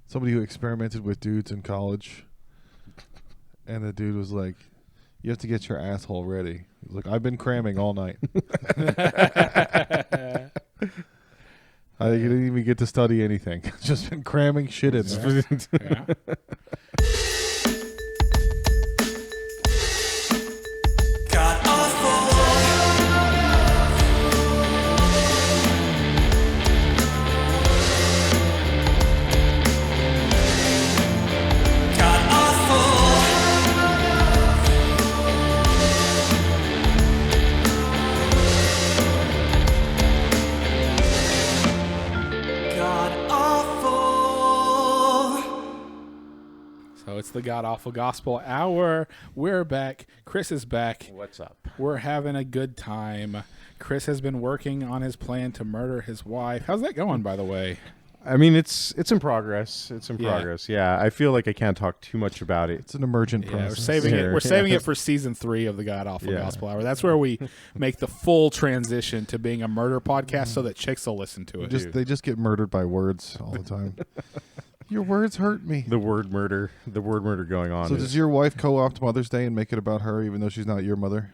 somebody who experimented with dudes in college, and the dude was like, "You have to get your asshole ready." He's like, "I've been cramming all night. I didn't even get to study anything. Just been cramming shit in there." Yeah. So it's the God Awful Gospel Hour. We're back. Chris is back. What's up? We're having a good time. Chris has been working on his plan to murder his wife. How's that going, by the way? I mean, it's in progress. It's in progress. Yeah, I feel like I can't talk too much about it. It's an emergent Yeah, process. we're saving it. We're saving it for season 3 of the God Awful Gospel Hour. That's where we make the full transition to being a murder podcast, so that chicks will listen to it. They just get murdered by words all the time. Your words hurt me. The word murder going on. So does your wife co-opt Mother's Day and make it about her, even though she's not your mother?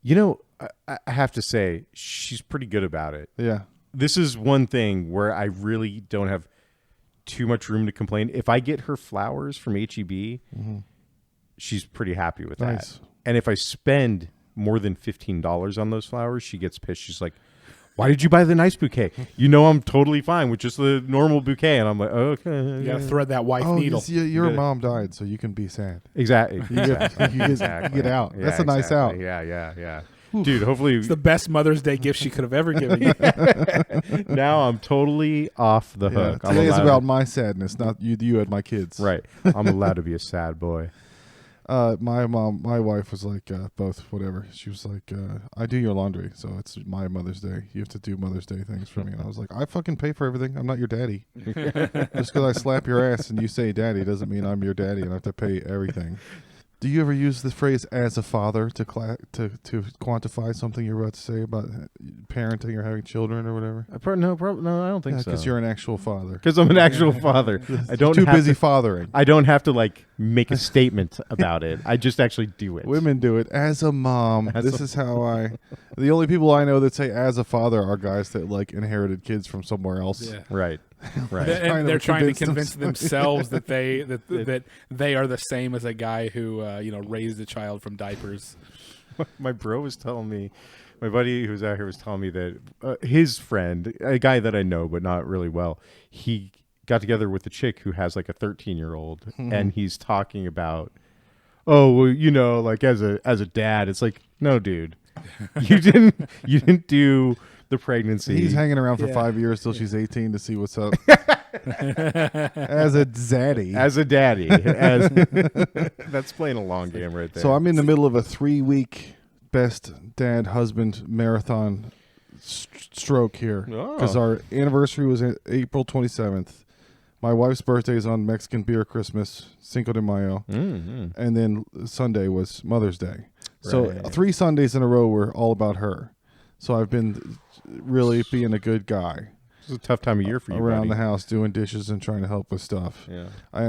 You know, I have to say, she's pretty good about it. Yeah. This is one thing where I really don't have too much room to complain. If I get her flowers from H-E-B, she's pretty happy with Nice. that. And if I spend more than $15 on those flowers, she gets pissed. She's like, "Why did you buy the nice bouquet? You know I'm totally fine with just the normal bouquet." And I'm like, "Okay." You got to thread that wife Oh, needle. your mom died, so you can be sad. Exactly. You get out. Yeah, That's a nice out. Yeah. Dude, hopefully It's the best Mother's Day gift she could have ever given you. now I'm totally off the Yeah, hook. I'm today's allowed about my sadness, not you had my kids. Right. I'm allowed to be a sad boy. My wife was like, both, whatever. She was like, I do your laundry, so it's my Mother's Day. You have to do Mother's Day things for me. And I was like, I fucking pay for everything. I'm not your daddy. Just because I slap your ass and you say daddy doesn't mean I'm your daddy and I have to pay everything. Do you ever use the phrase "as a father" to quantify something you're about to say about parenting or having children or whatever? No, I don't think so. Because you're an actual father. Because I'm an actual father. I don't too have busy to, fathering. I don't have to like make a statement about it. I just actually do it. Women do it as a mom. This is how I. The only people I know that say "as a father" are guys that like inherited kids from somewhere else. Yeah. Right. And they're trying to convince themselves that they are the same as a guy who raised a child from diapers. My bro was telling me, my buddy who's out here was telling me that his friend, a guy that I know but not really well, he got together with a chick who has like a 13-year-old, and he's talking about, oh, well, like as a dad, it's like, no, dude, you didn't do the pregnancy. He's hanging around for 5 years till she's 18 to see what's up. As a zaddy. As a daddy. That's playing a long game right there. So I'm in the middle of a 3-week best dad husband marathon stroke here. Because our anniversary was April 27th. My wife's birthday is on Mexican beer Christmas, Cinco de Mayo. And then Sunday was Mother's Day. So 3 Sundays in a row were all about her. So I've been really being a good guy. It's a tough time of year for you, around buddy. the house doing dishes and trying to help with stuff. Yeah. I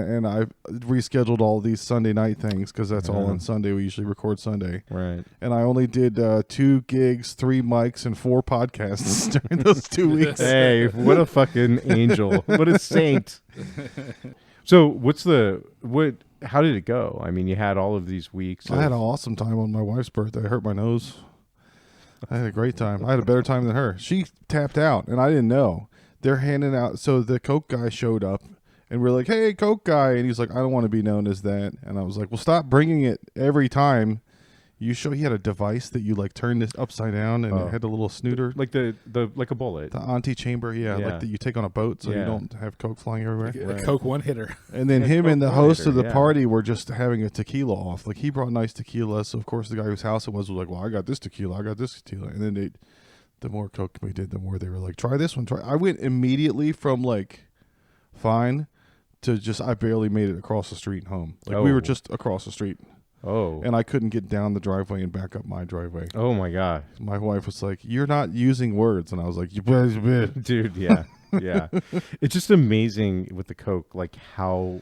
rescheduled all these Sunday night things because that's all on Sunday. We usually record Sunday. Right. And I only did 2 gigs, 3 mics, and 4 podcasts during those 2 weeks. Hey, what a fucking angel. What a saint. So how did it go? I mean, you had all of these weeks. I had an awesome time on my wife's birthday. I hurt my nose. I had a great time. I had a better time than her. She tapped out, and I didn't know. They're handing out. So the Coke guy showed up, and we're like, "Hey, Coke guy," and he's like, "I don't want to be known as that." And I was like, "Well, stop bringing it every time you show." He had a device that you like turned this upside down, and it had a little snooter, like like a bullet, the anti-chamber, like that you take on a boat, so you don't have Coke flying everywhere. A Coke one-hitter. And then him and the host of the party were just having a tequila off. Like he brought nice tequila, so of course the guy whose house it was like, "Well, I got this tequila, I got this tequila," and then the more Coke we did, the more they were like, "Try this one." I went immediately from like fine to just I barely made it across the street home. Like we were just across the street. Oh. And I couldn't get down the driveway and back up my driveway. Oh my God. My wife was like, "You're not using words," and I was like, Dude, yeah. Yeah. It's just amazing with the Coke, like how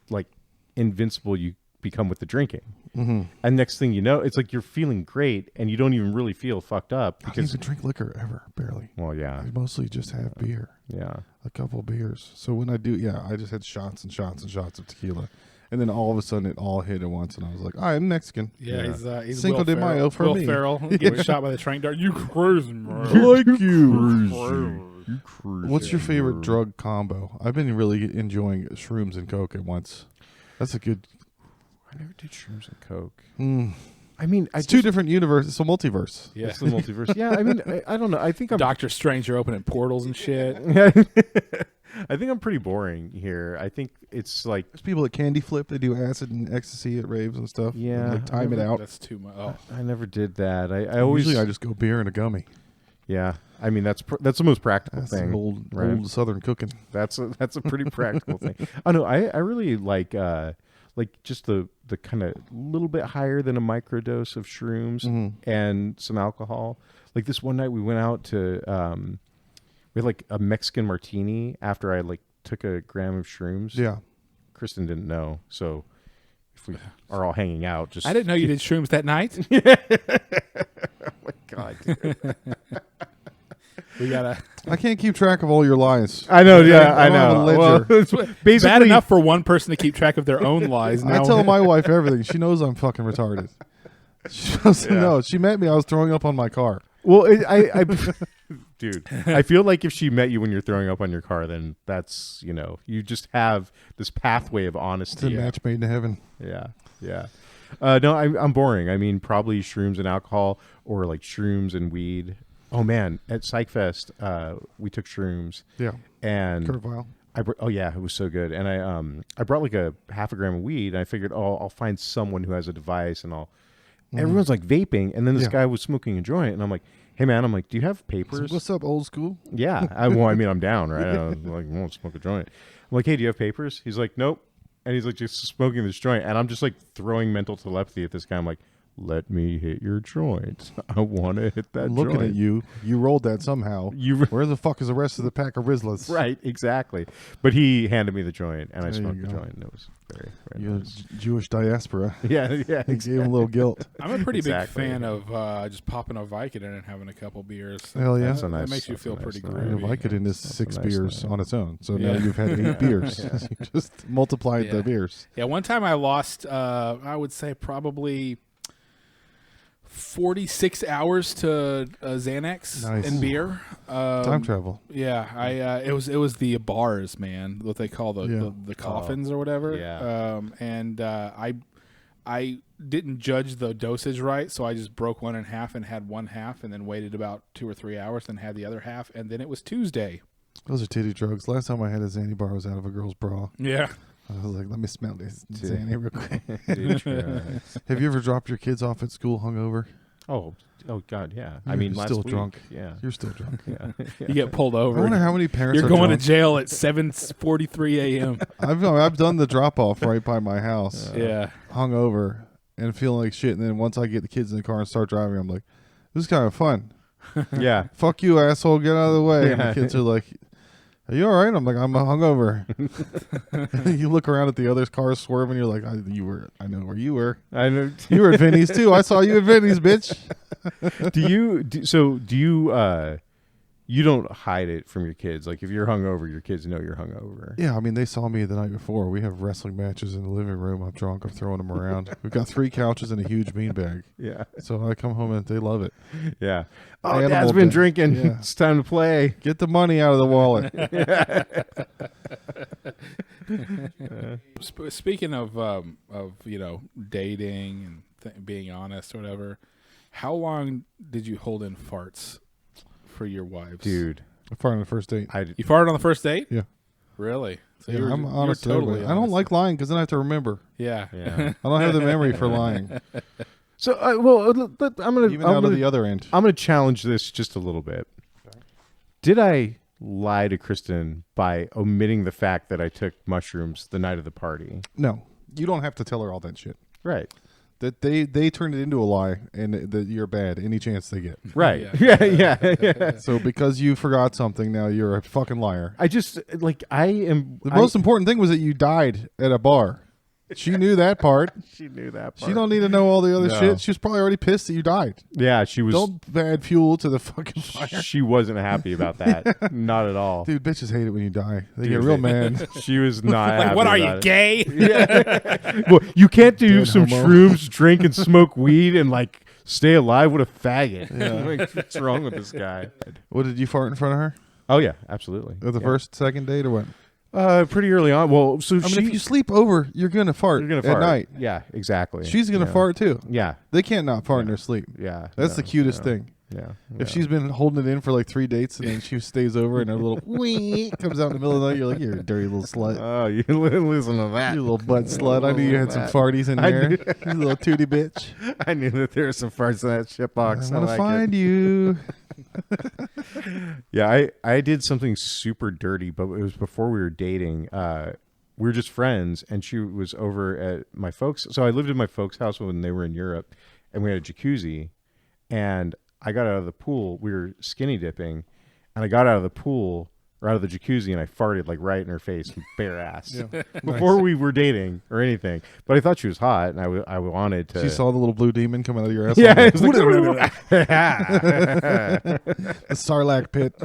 like invincible you become with the drinking. Mm-hmm. And next thing you know, it's like you're feeling great and you don't even really feel fucked up. I don't Because, even drink liquor ever, barely. well, yeah. I mostly just have beer, Yeah. a couple beers. So when I do, I just had shots and shots and shots of tequila. And then all of a sudden it all hit at once and I was like, I'm Mexican. Yeah, he's Cinco Will de Ferrell. Mayo for Will me. Ferrell getting shot by the train dart. You crazy, man. Like you. You crazy. What's your favorite drug combo? I've been really enjoying shrooms and Coke at once. That's a good... I never did shrooms and Coke. Mm. I mean, It's two different universes. It's a multiverse. Yeah. It's the multiverse. Yeah, I mean, I don't know. I think I'm Doctor Strange, you're opening portals and shit. I think I'm pretty boring here. I think it's like, There's people that candy flip. They do acid and ecstasy at raves and stuff. Yeah, And, like time it out. That's too much. Oh. I never did that. I always, Usually I just go beer and a gummy. yeah. I mean, that's the most practical That's thing. the old right? Southern cooking. That's a pretty practical thing. Oh no, I really like just the kind of little bit higher than a microdose of shrooms Mm-hmm. and some alcohol. Like this one night we went out to we had like a Mexican martini after I like took a gram of shrooms. Yeah. Kristen didn't know, so if we are all hanging out, just I didn't know you did shrooms that night. Oh my God, dude. We gotta. I can't keep track of all your lies. I know, yeah, I I don't have a know. ledger. Well, it's basically Bad enough for one person to keep track of their own lies. I Now, tell my wife everything. She knows I'm fucking retarded. She doesn't know. She met me. I was throwing up on my car. Well, I dude, I feel like if she met you when you're throwing up on your car, then that's, you just have this pathway of It's a honesty. match made in heaven. Yeah, yeah. No, I'm boring. I mean, probably shrooms and alcohol, or like shrooms and weed. Oh man, at PsychFest, we took shrooms. Yeah. And Kurt Vile. oh yeah, it was so good. And I brought like a half a gram of weed, and I figured, I'll find someone who has a device, and everyone's like vaping, and then this guy was smoking a joint, and I'm like, hey man, do you have papers? What's up, old school? Yeah. I'm down, right? I won't smoke a joint. I'm like, hey, do you have papers? He's like, nope. And he's like just smoking this joint, and I'm just like throwing mental telepathy at this guy. I'm like, let me hit your joint. I want to hit that I'm joint. looking at you. You rolled that somehow. Where the fuck is the rest of the pack of Rizlas? Right, exactly. But he handed me the joint, and I There you smoked the go. joint, and it was very, very You're nice. Jewish diaspora. Yeah, He gave him a little guilt. I'm a pretty Exactly. big fan of just popping a Vicodin and having a couple beers. Hell yeah. That's a nice- that makes you that's feel a nice pretty night. And groovy. Vicodin is That's 6 a nice beers night. on its own. So Yeah. now you've had 8 beers. You just multiplied Yeah. the beers. Yeah, one time I lost, I would say probably 46 hours to Xanax Nice. and beer. Time travel. Yeah, it was the bars, man, what they call the coffins or whatever. Yeah. And I didn't judge the dosage right, so I just broke one in half and had one half, and then waited about 2 or 3 hours, then had the other half, and then it was Tuesday. Those are titty drugs. Last time I had a Xanny bar was out of a girl's bra. Yeah. I was like, let me smell this Dude. Xanny real quick. Did you, Have you ever dropped your kids off at school hungover? oh God, yeah. I You're mean, last still week, drunk. Yeah. You're still drunk. Yeah. You get pulled I over. wonder how many parents You're are going drunk. to jail at 7:43 a.m. I've done the drop off right by my house, Yeah. hungover, and feeling like shit. And then once I get the kids in the car and start driving, I'm like, this is kind of fun. Yeah. Fuck you, asshole. Get out of the way. And Yeah. the kids are like, are you all right? I'm like, I'm hungover. You look around at the other cars swerving. You're like, I know where you were. I know. You were at Vinny's too. I saw you at Vinny's, bitch. Do you don't hide it from your kids? Like if you're hungover, your kids know you're hungover. Yeah, I mean, they saw me the night before. We have wrestling matches in the living room. I'm drunk. I'm throwing them around. We've got 3 couches and a huge beanbag. Yeah. So I come home and they love it. Yeah. Oh, Animal Dad's been day. drinking. Yeah. It's time to play. Get the money out of the wallet. Speaking of dating and being honest or whatever, how long did you hold in farts for your wives? Dude, I farted on the first date. You farted on the first date? Yeah. Really? So Yeah, you were, I'm you were honest. with totally everybody. I don't honest. like lying because then I have to remember. Yeah. yeah. I don't have the memory for lying. So, I'm gonna Even out of the other end. I'm gonna challenge this just a little bit. Did I lie to Kristen by omitting the fact that I took mushrooms the night of the party? No, you don't have to tell her all that shit. Right. that they turned it into a lie and that you're bad any chance they get. Right. Yeah. Yeah. So because you forgot something, now you're a fucking liar. I just like I am. The most important thing was that you died at a bar. She knew that part. She knew that part. She don't need to know all the other No. shit. She was probably already pissed that you died. Yeah, she was. Don't add fuel to the fucking fire. She wasn't happy about that. Not at all. Dude, bitches hate it when you die. They Dude, get real mad. She was not Like, happy what are you, about it. gay? Well, you can't do Dead some homo. shrooms, drink, and smoke weed and like stay alive. What a faggot! Yeah. Like, what's wrong with this guy? What, did you fart in front of her? Oh yeah, absolutely. At the first, second date or what? Pretty early on. Well, so I mean, if you sleep over, you're going to fart you're gonna at fart night. Yeah, exactly. She's going to Yeah. fart too. Yeah, They can't not fart in their sleep. yeah. That's the cutest thing. Yeah. If she's been holding it in for like 3 dates and then she stays over and a little wee comes out in the middle of the night, you're like, you're a dirty little slut. Oh, you listen to that. You little butt slut. I knew you had some farties in I there. knew- You little tootie bitch. I knew that there were some farts in that shitbox. I'm going to like find it. you. Yeah, I did something super dirty, but it was before we were dating. We were just friends, and she was over at my folks. So I lived in my folks' house when they were in Europe, and we had a jacuzzi. And I got out of the pool. We were skinny dipping, and I got out of the pool or out of the jacuzzi, and I farted like right in her face, bare ass. Yeah. Before we were dating or anything, but I thought she was hot, and I wanted to. She saw the little blue demon come out of your asshole. Yeah, it was like, The Sarlacc pit.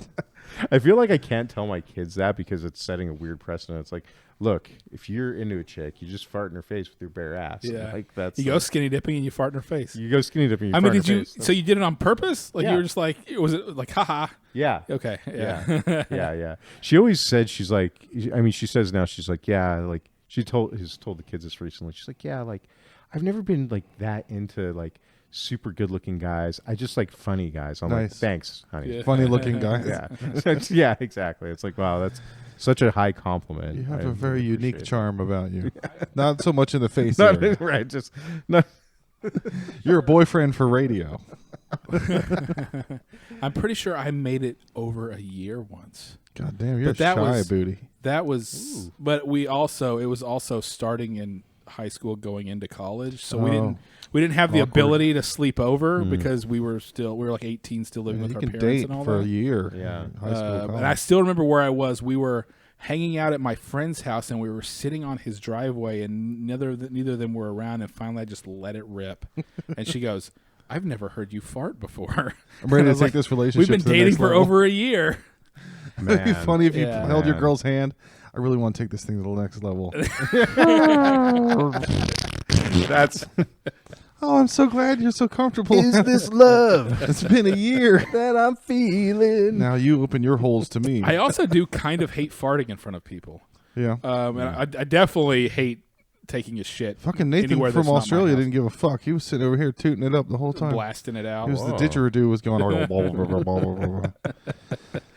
I feel like I can't tell my kids that because it's setting a weird precedent. It's like, look, if you're into a chick, you just fart in her face with your bare ass. Yeah. Like that's You go skinny dipping and you fart in her face. you go skinny dipping. You I mean, fart in did her you? face. So you did it on purpose? Like Yeah. you were just like, was it like, haha? Yeah. Okay. Yeah. Yeah. She always said she's like. I mean, she says now she's like, yeah, like she has told the kids this recently. She's like, yeah, like I've never been like that into like super good looking guys. I just like funny guys. I'm like, Nice. thanks, honey. Yeah. Funny looking guy. Yeah. Yeah. Exactly. It's like, wow, that's such a high compliment. You have I a very really unique appreciate it. charm about you. Not so much in the face Not, area. right. Just not. You're a boyfriend for radio. I'm pretty sure I made it over a year once. God damn, you're But that shy, was- booty. That was, but it was also starting in high school, going into college. So we Oh. didn't have the Awkward. ability to sleep over because we were like 18, still living Yeah, with you our can parents date and all for that. a year. Yeah. in High school, And I college. still remember where I was. We were hanging out at my friend's house, and we were sitting on his driveway, and neither of them were around. And finally, I just let it rip. And she goes, "I've never heard you fart before." I'm ready I to was take like, this relationship We've been to the dating next for level. over a year. It'd be Man. funny if you Yeah. held your Man. girl's hand. I really want to take this thing to the next level. That's Oh, I'm so glad you're so comfortable. this love It's been a year. that I'm feeling? Now you open your holes to me. I also do kind of hate farting in front of people. Yeah. And I definitely hate taking a shit. Fucking Nathan anywhere from that's not my Australia house. didn't give a fuck. He was sitting over here tooting it up the whole time. Blasting it out. He was the Whoa. didgeridoo was going.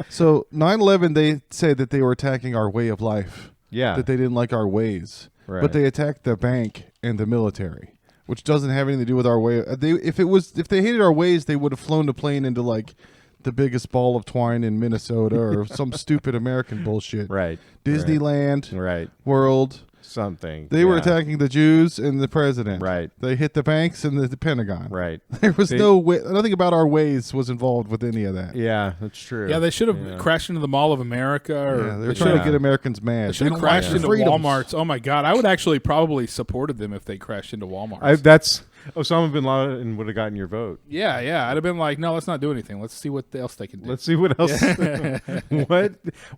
So 9/11, they said that they were attacking our way of life. Yeah. That they didn't like our ways. Right. But they attacked the bank and the military, which doesn't have anything to do with our way. If they hated our ways, they would have flown the plane into like the biggest ball of twine in Minnesota or some stupid American bullshit. Right. Disneyland, Right. World. Something. They were Yeah. attacking the Jews and the president. Right. They hit the banks and the Pentagon. Right. There was They- no way. Nothing about our ways was involved with any of that. Yeah, that's true. Yeah, they should have crashed into the Mall of America, or Yeah, they were they trying should to get Americans mad. They should have don't crashed like into freedoms. Walmarts. Oh my God, I would actually probably supported them if they crashed into Walmart. That's Osama bin Laden would have gotten your vote. yeah, I'd have been like, no, let's not do anything. Let's see what else they can do. Let's see what else.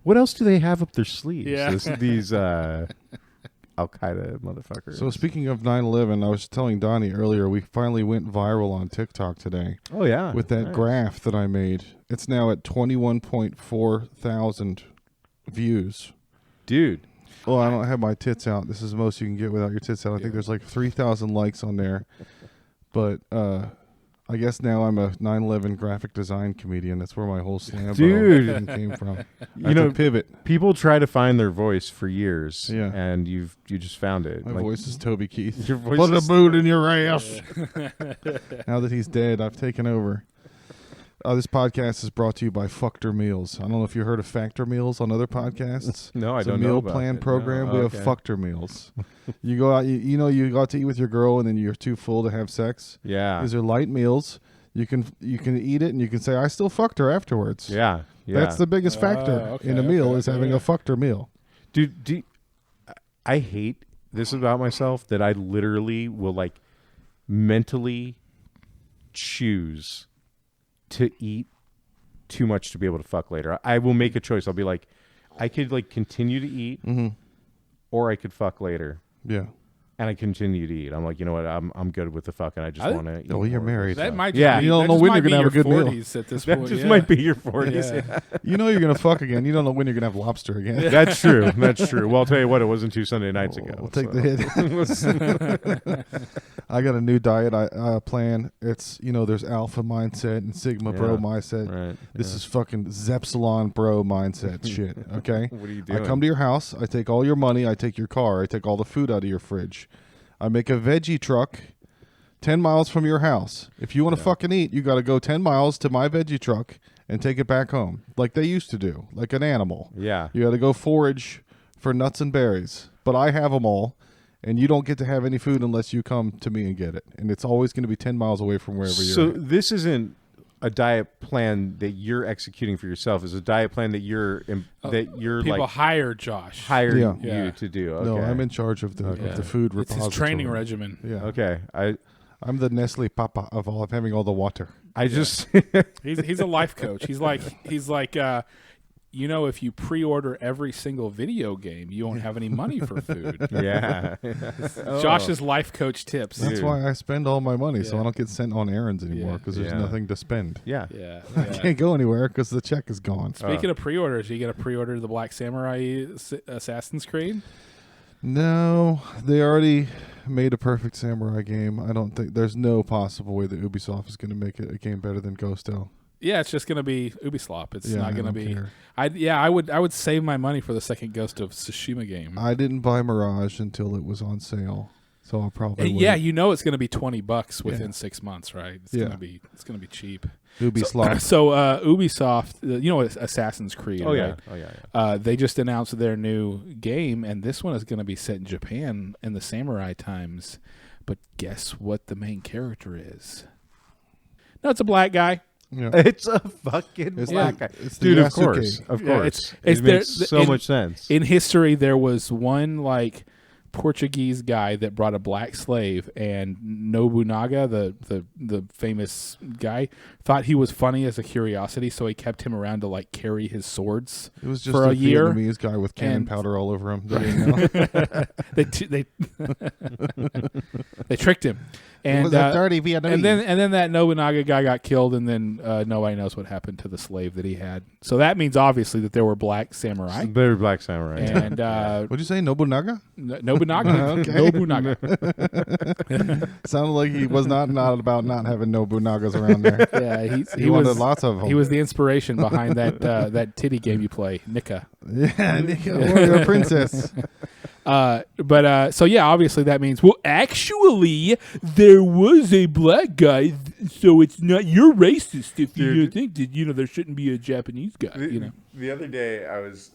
What else do they have up their sleeves? Yeah. These Al Qaeda motherfuckers. So speaking of 9/11, I was telling Donnie earlier, we finally went viral on TikTok today oh yeah, with that nice. graph that I made. It's now at 21.4 thousand views. dude. Well, I don't have my tits out. This is the most you can get without your tits out. I think there's like 3,000 likes on there. But I guess now I'm a 9/11 graphic design comedian. That's where my whole slam Dude. came from. You know, pivot. people try to find their voice for years. Yeah. and you just found it. My Like, voice is Toby Keith. Your voice Put a is- boot in your ass. Now that he's dead, I've taken over. This podcast is brought to you by Fuckter Meals. I don't know if you heard of Factor Meals on other podcasts. No, I It's don't a know meal about plan it. program. No. We have Okay. Fuckter Meals. You go out, you go out to eat with your girl, and then you're too full to have sex. Yeah. These are light meals. You can eat it, and you can say, "I still fucked her afterwards." Yeah. Yeah. That's the biggest factor okay, in a meal okay, is having yeah. a Fuckter meal. Dude, I hate this about myself that I literally will like mentally choose to eat too much to be able to fuck later. I will make a choice. I'll be like, I could like continue to eat, or I could fuck later, Yeah. and I continue to eat. I'm like, you know what? I'm good with the fuck, and I just want to. Oh, you're married. That might just Yeah. be, You don't that know just when might you're gonna be have a your good meal. 40s at this That point. just yeah. might be your 40s. Yeah. You know you're gonna fuck again. You don't know when you're gonna have lobster again. That's true. That's true. Well, I'll tell you what, it wasn't 2 Sunday nights ago. We'll take so. the hit. I got a new diet plan. It's there's alpha mindset and sigma bro Yeah. mindset. Right. This is fucking Zepsilon bro mindset shit. Okay. What are you doing? I come to your house. I take all your money. I take your car. I take all the food out of your fridge. I make a veggie truck 10 miles from your house. If you want to fucking eat, you got to go 10 miles to my veggie truck and take it back home like they used to do, like an animal. Yeah. You got to go forage for nuts and berries. But I have them all, and you don't get to have any food unless you come to me and get it. And it's always going to be 10 miles away from wherever So you're at. this isn't a diet plan that you're executing for yourself. It's a diet plan that you're People like hire Josh. hired Yeah. you Yeah. to do. Okay. No, I'm in charge of the food It's repository. his training regimen. Yeah. Okay. I'm the Nestle Papa of all of having all the water. I just He's a life coach. He's like if you pre-order every single video game, you won't have any money for food. yeah. Josh's life coach tips. That's Dude. why I spend all my money, so Yeah. I don't get sent on errands anymore Yeah. because there's Yeah. nothing to spend. Yeah. Yeah. I can't go anywhere because the check is gone. Speaking of pre-orders, you get a pre-order to the Black Samurai Assassin's Creed. No, they already made a perfect samurai game. I don't think there's no possible way that Ubisoft is going to make it a game better than Ghosto. Yeah, it's just going to be Ubisoft. It's Yeah, not I going to don't be. care. I would save my money for the second Ghost of Tsushima game. I didn't buy Mirage until it was on sale, so I'll probably yeah, wait. it's going to be $20 within Yeah. 6 months, right? It's Yeah. going to be cheap. Ubisoft. So Ubisoft, Assassin's Creed. Oh yeah. right? Oh yeah. They just announced their new game, and this one is going to be set in Japan in the samurai times. But guess what the main character is? No, it's a black guy. Yeah. It's a fucking It's black like- guy. it's the Dude, of Yasuke. course. Of Yeah, course. it's it there- makes so in- much sense. In history, there was one like Portuguese guy that brought a black slave, and Nobunaga, the famous guy, thought he was funny as a curiosity, so he kept him around to like carry his swords It was just for a year. Vietnamese guy with cannon and- powder all over him. They didn't know. they they tricked him, and was a dirty Vietnamese. and then that Nobunaga guy got killed, and then nobody knows what happened to the slave that he had. So that means obviously that there were black samurai, Very black samurai. and What'd you say, Nobunaga? Nobunaga, Okay. Nobunaga. Sounded like he was not about not having Nobunagas around there. Yeah, He he wanted was lots of them. he was the inspiration behind that titty game you play, Nika. Yeah, warrior princess. So yeah, obviously that means actually there was a black guy, so it's not you're racist if you think that there shouldn't be a Japanese guy. The other day,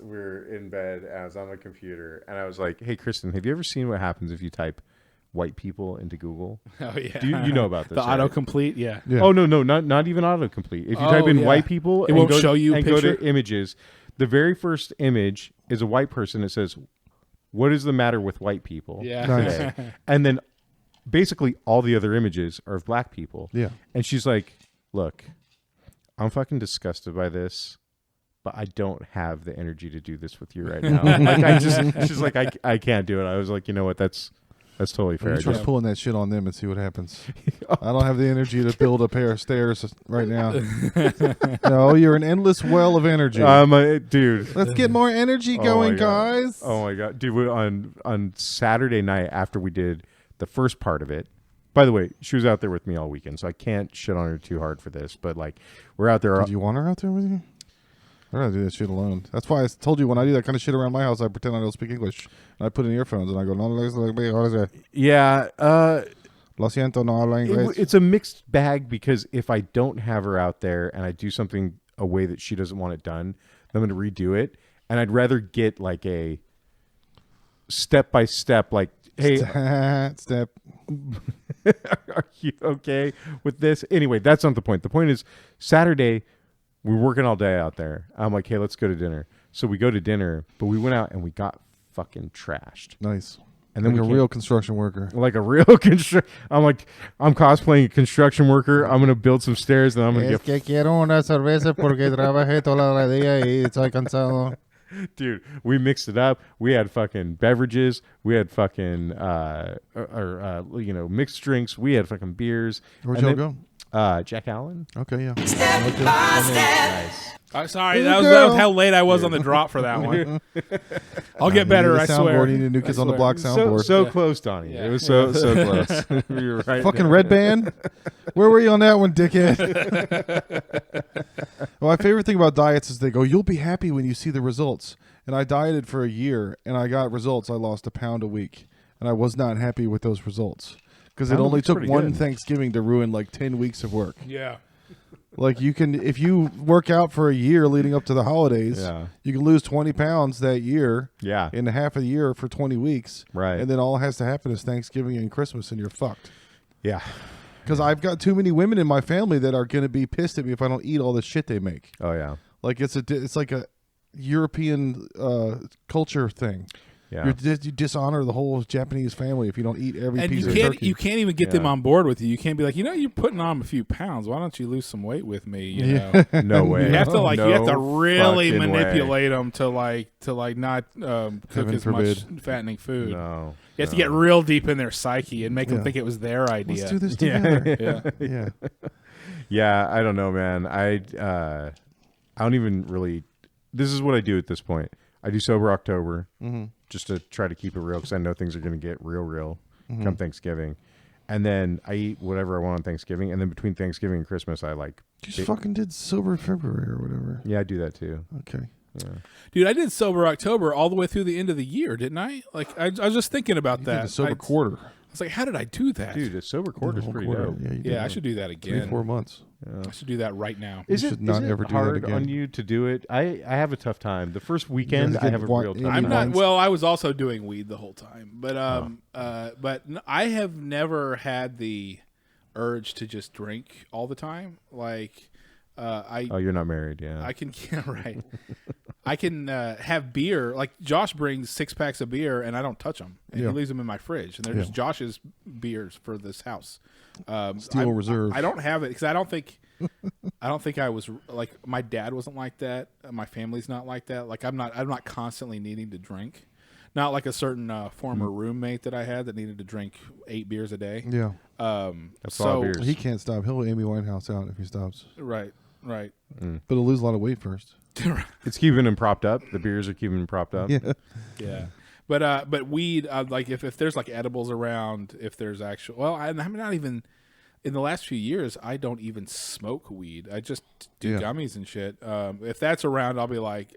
we were in bed, and I was on my computer, and I was like, "Hey, Kristen, have you ever seen what happens if you type white people into Google?" Oh yeah, Do you know about this? the right? autocomplete? Yeah. Yeah. Oh no, not even autocomplete. If you type in yeah. white people, It and won't go, show you a and go to picture? images. The very first image is a white person that says, "What is the matter with white people?" Yeah. Nice. And then basically all the other images are of black people. Yeah. And she's like, "Look, I'm fucking disgusted by this, but I don't have the energy to do this with you right now." She's like, I can't do it. I was like, you know what? That's totally fair. You try pulling that shit on them and see what happens. I don't have the energy to build a pair of stairs right now. No, you're an endless well of energy. Dude. Let's get more energy Oh going, my God. guys. Oh my God, dude! On Saturday night after we did the first part of it. By the way, she was out there with me all weekend, so I can't shit on her too hard for this. But like, we're out there. Did you want her out there with you? I gotta do that shit alone. That's why I told you when I do that kind of shit around my house, I pretend I don't speak English. And I put in earphones and I go, no, looks like me. What is that? Yeah. Lo siento, no habla inglés. It's a mixed bag because if I don't have her out there and I do something a way that she doesn't want it done, then I'm going to redo it. And I'd rather get like a step by step, like, hey, Step. are you okay with this? Anyway, that's not the point. The point is Saturday, we're working all day out there. I'm like, hey, let's go to dinner. So we go to dinner, but we went out and we got fucking trashed. Nice. And then like a real construction worker. Like a real I'm cosplaying a construction worker. I'm gonna build some stairs, and I'm gonna que quiero una cerveza porque trabajé toda la día y estoy cansado. Dude, we mixed it up. We had fucking beverages. We had fucking mixed drinks. We had fucking beers. Where'd y'all go? Jack Allen. Okay, yeah. Nice. Sorry, that was how late I was on the drop for that one. I'll get better, I swear. You need a New Kids on the Block soundboard. So close, Donnie. Yeah. It was so close. You were right. Fucking Red Band. Where were you on that one, dickhead? Well, my favorite thing about diets is they go, you'll be happy when you see the results. And I dieted for a year, and I got results. I lost 1 pound a week, and I was not happy with those results because it only took one Thanksgiving to ruin like 10 weeks of work. Yeah. Like you can, if you work out for a year leading up to the holidays, you can lose 20 pounds that year. Yeah. In half a year for 20 weeks. Right. And then all has to happen is Thanksgiving and Christmas, and you're fucked. Yeah. Because I've got too many women in my family that are going to be pissed at me if I don't eat all the shit they make. Oh yeah. Like it's like a European culture thing. Yeah. You dishonor the whole Japanese family if you don't eat every piece of turkey. You can't even get them on board with you. You can't be like, you're putting on a few pounds. Why don't you lose some weight with me? You know? No way. You have to you have to really fucking manipulate them to not cook as much fattening food. No. You have to get real deep in their psyche and make them think it was their idea. Let's do this together. Yeah. Yeah, I don't know, man. I don't even really. This is what I do at this point. I do sober October just to try to keep it real because I know things are going to get real come Thanksgiving, and then I eat whatever I want on Thanksgiving, and then between Thanksgiving and Christmas, I like. You just fucking did sober February or whatever. Yeah, I do that too. Okay. Yeah. Dude, I did sober October all the way through the end of the year, didn't I? Like I was just thinking about You that. did a sober quarter. I was like, how did I do that? Dude, a sober quarter is pretty quarter. dope. Yeah, you did Yeah, I that. should do that again. 3-4 months. I should do that right now. Is You it should not is it ever do that hard again. on you to do it? I have a tough time. The first weekend, guys I get have a wa- real tough Amy I'm time. not. Wines? Well, I was also doing weed the whole time, but I have never had the urge to just drink all the time. Like, Oh, you're not married, yeah. I can right. I can have beer. Like Josh brings 6 packs of beer, and I don't touch them. And Yeah. he leaves them in my fridge, and they're just Josh's beers for this house. Steel Reserve. I don't have it because I don't think I was like my dad wasn't like that. My family's not like that. Like I'm not constantly needing to drink. Not like a certain former roommate that I had that needed to drink 8 beers a day. Yeah. That's a lot of beers. He can't stop. He'll Amy Winehouse out if he stops. Right. But he'll lose a lot of weight first. It's keeping him propped up. The beers are keeping him propped up. Yeah. Yeah. But weed, like if there's like edibles around, if there's actual, well, I'm not even, in the last few years, I don't even smoke weed. I just do gummies and shit. If that's around, I'll be like,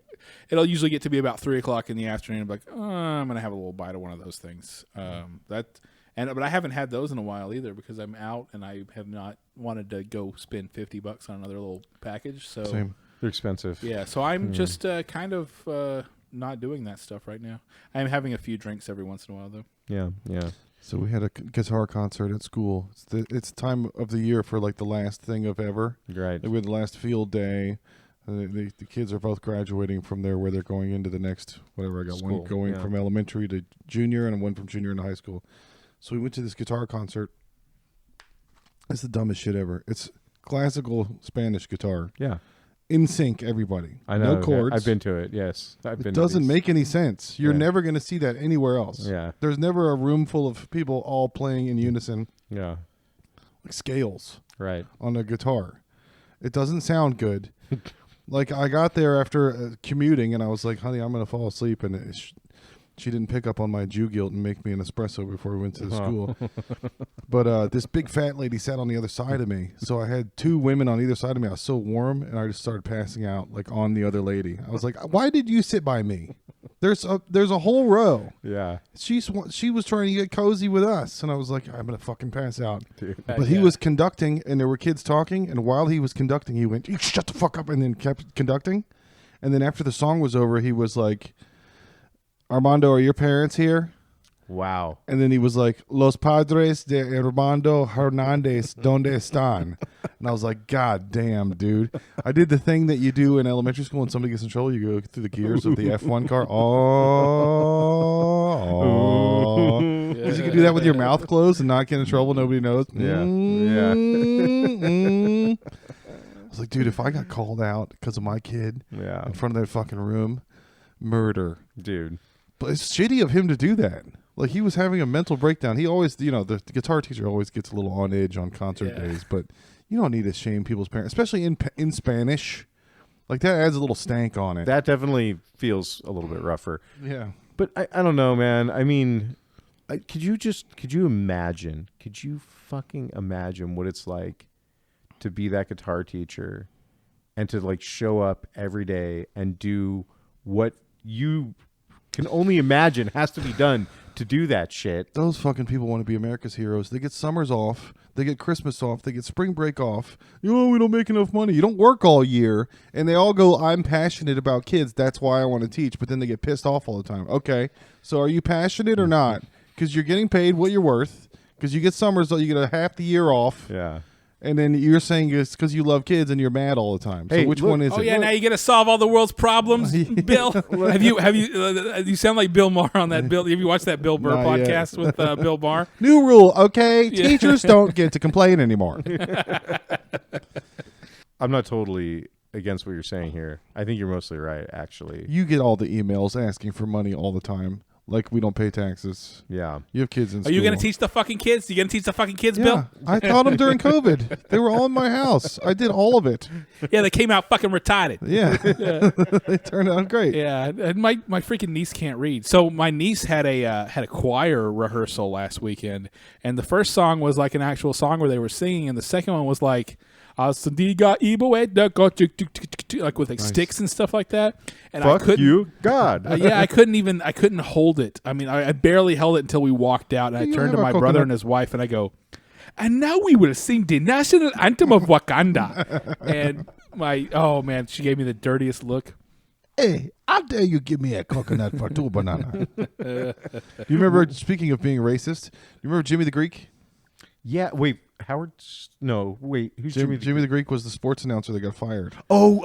it'll usually get to be about 3:00 in the afternoon. I'm like, I'm going to have a little bite of one of those things. But I haven't had those in a while either because I'm out and I have not wanted to go spend $50 on another little package. So Same. They're expensive. yeah, so I'm just kind of not doing that stuff right now. I'm having a few drinks every once in a while, though. Yeah, yeah. So we had a guitar concert at school. It's time of the year for like the last thing of ever. Right. We had the last field day. The kids are both graduating from there where they're going into the next, whatever. I got School, one going from elementary to junior and one from junior into high school. So we went to this guitar concert. It's the dumbest shit ever. It's classical Spanish guitar. Yeah. In sync, everybody. I know. No chords. I've been to it, yes. It doesn't make any sense. You're never going to see that anywhere else. Yeah. There's never a room full of people all playing in unison. Yeah. Like scales Right. on a guitar. It doesn't sound good. Like I got there after commuting and I was like, honey, I'm going to fall asleep. And She didn't pick up on my Jew guilt and make me an espresso before we went to the school. But this big fat lady sat on the other side of me. So I had 2 women on either side of me. I was so warm, and I just started passing out like on the other lady. I was like, why did you sit by me? There's a whole row. Yeah. She was trying to get cozy with us, and I was like, I'm going to fucking pass out. Dude. But he was conducting, and there were kids talking, and while he was conducting, he went, you shut the fuck up, and then kept conducting. And then after the song was over, he was like, Armando, are your parents here? Wow. And then he was like, Los padres de Armando Hernandez, donde están? And I was like, God damn, dude. I did the thing that you do in elementary school when somebody gets in trouble. You go through the gears of the F1 car. Oh. Because you can do that with your mouth closed and not get in trouble. Nobody knows. Yeah. I was like, dude, if I got called out because of my kid Yeah. in front of that fucking room, murder. Dude. But it's shitty of him to do that. Like, he was having a mental breakdown. He always, the guitar teacher always gets a little on edge on concert days, but you don't need to shame people's parents, especially in Spanish. Like, that adds a little stank on it. That definitely feels a little bit rougher. Yeah. But I don't know, man. I mean, could you fucking imagine what it's like to be that guitar teacher and to like show up every day and do what you can only imagine has to be done to do that shit. Those fucking people want to be America's heroes. They get summers off. They get Christmas off. They get spring break off. We don't make enough money. You don't work all year. And they all go, I'm passionate about kids. That's why I want to teach. But then they get pissed off all the time. Okay, so are you passionate or not? Because you're getting paid what you're worth. Because you get summers, you get a half the year off. Yeah. And then you're saying it's because you love kids and you're mad all the time. Hey, so which look, one is Oh it? yeah, now you got to solve all the world's problems, Bill. have you sound like Bill Maher on that Bill? Have you watched that Bill Burr Not yet. podcast with Bill Maher? New rule, okay? Teachers don't get to complain anymore. I'm not totally against what you're saying here. I think you're mostly right, actually. You get all the emails asking for money all the time. Like we don't pay taxes. Yeah. You have kids in school. Are you going to teach the fucking kids? You going to teach the fucking kids, Yeah, Bill? I taught them during COVID. They were all in my house. I did all of it. Yeah, they came out fucking retarded. Yeah. They turned out great. Yeah, and my freaking niece can't read. So my niece had a choir rehearsal last weekend, and the first song was like an actual song where they were singing, and the second one was like like with like sticks and stuff like that. And Fuck I couldn't, you, God. yeah, I couldn't hold it. I mean, I barely held it until we walked out, and I You turned to have a my brother coconut. and his wife, and I go, and now we will sing the national anthem of Wakanda. And she gave me the dirtiest look. Hey, I dare you give me a coconut for 2 banana. Do you remember, speaking of being racist, you remember Jimmy the Greek? Yeah, wait, Howard? No, wait, who's Jimmy? Jimmy the Greek was the sports announcer that got fired. Yeah.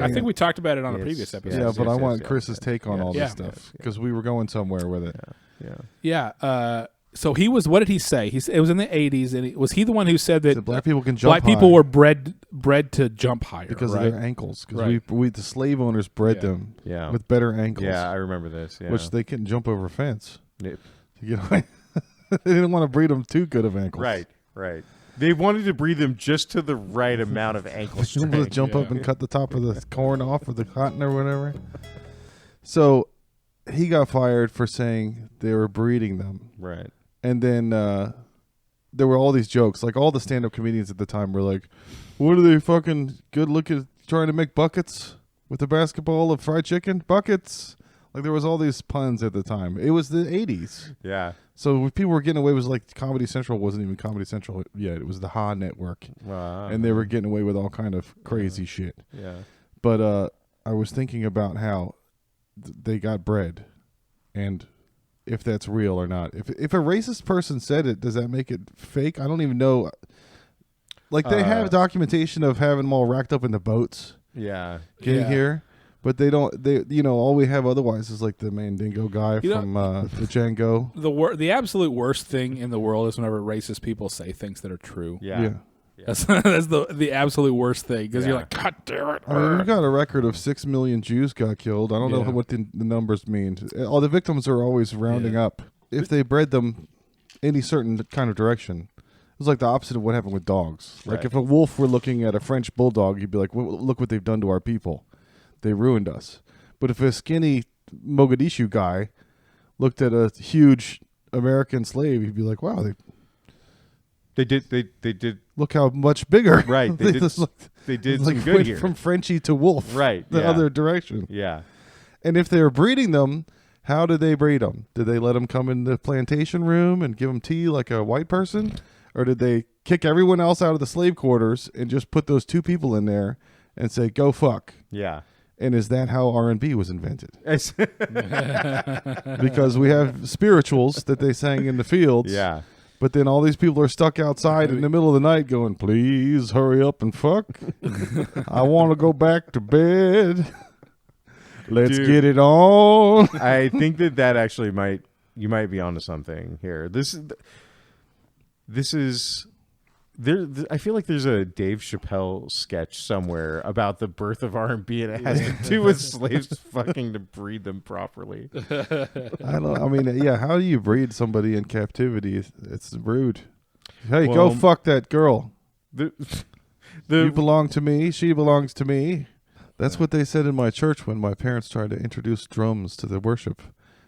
I think we talked about it on a Yes, previous episode. Yeah, Yes, but I yes, want yes, Chris's take on all this Yeah. stuff because we were going somewhere with it. Yeah. Yeah. So he was. What did he say? It was in the 80s, and was he the one who said that So black people can jump black people high were bred to jump higher because right? of their ankles. Because Right. we the slave owners bred Yeah. them Yeah. with better ankles. Yeah, I remember this. Yeah. Which they couldn't jump over a fence. Yep. To get away. They didn't want to breed them too good of ankles. Right. They wanted to breed them just to the right amount of ankle You want to strength. jump up Yeah. and cut the top of the corn off or the cotton or whatever. So he got fired for saying they were breeding them. Right. And then there were all these jokes. Like all the stand-up comedians at the time were like, what are they fucking good looking trying to make buckets with a basketball of fried chicken? Buckets. Like there was all these puns at the time. It was the 80s. Yeah. So if people were getting away, it was like Comedy Central wasn't even Comedy Central yet. It was the Ha Network. And they were getting away with all kind of crazy shit. Yeah. But I was thinking about how they got bred and if that's real or not. If a racist person said it, does that make it fake? I don't even know. Like they have documentation of having them all racked up in the boats Yeah. getting here. But they don't. All we have otherwise is like the Mandingo guy from the Django. The absolute worst thing in the world is whenever racist people say things that are true. Yeah. That's the absolute worst thing because you're Yeah. like, God damn it. I mean, we've got a record of 6 million Jews got killed. I don't know Yeah. what the numbers mean. All the victims are always rounding up. If they bred them any certain kind of direction, it was like the opposite of what happened with dogs. Like Right. if a wolf were looking at a French bulldog, you'd be like, look what they've done to our people. They ruined us. But if a skinny Mogadishu guy looked at a huge American slave, he'd be like, "Wow, They did look how much bigger." right. They did. just looked, They did like some good went here. from Frenchie to wolf, Right, The yeah. other direction. Yeah. And if they were breeding them, how did they breed them? Did they let them come in the plantation room and give them tea like a white person, or did they kick everyone else out of the slave quarters and just put those 2 people in there and say, "Go fuck"? Yeah. And is that how R&B was invented? It's- Because we have spirituals that they sang in the fields. yeah. But then all these people are stuck outside in the middle of the night going, "Please hurry up and fuck. I want to go back to bed. Let's Dude. get it on." I think that actually you might be onto something here. This is there. I feel like there's a Dave Chappelle sketch somewhere about the birth of R&B, and it has to do with slaves fucking to breed them properly. I mean, yeah, how do you breed somebody in captivity? It's rude. Hey, Well, go fuck that girl. The You belong to me. She belongs to me. That's what they said in my church when my parents tried to introduce drums to the worship.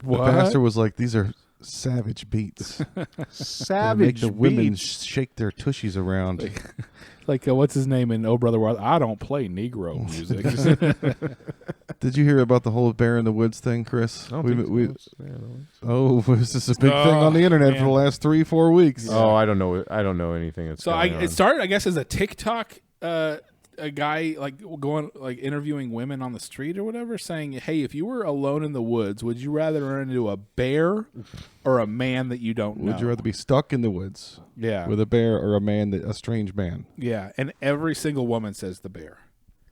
What? The pastor was like, "These are savage beats. They make savage the women beats. shake their tushies around." Like what's his name in Oh Brother Wild? I don't play Negro music. Did you hear about the whole Bear in the Woods thing, Chris? I don't think so. Oh, this is a big thing on the internet for the man. last 3-4 weeks. Oh, I don't know. I don't know anything that's So going on. it started, I guess, as a TikTok. A guy like going like interviewing women on the street or whatever, saying, "Hey, if you were alone in the woods, would you rather run into a bear or a man that you don't know?" Would you rather be stuck in the woods Yeah, with a bear or a strange man? yeah, and every single woman says the bear.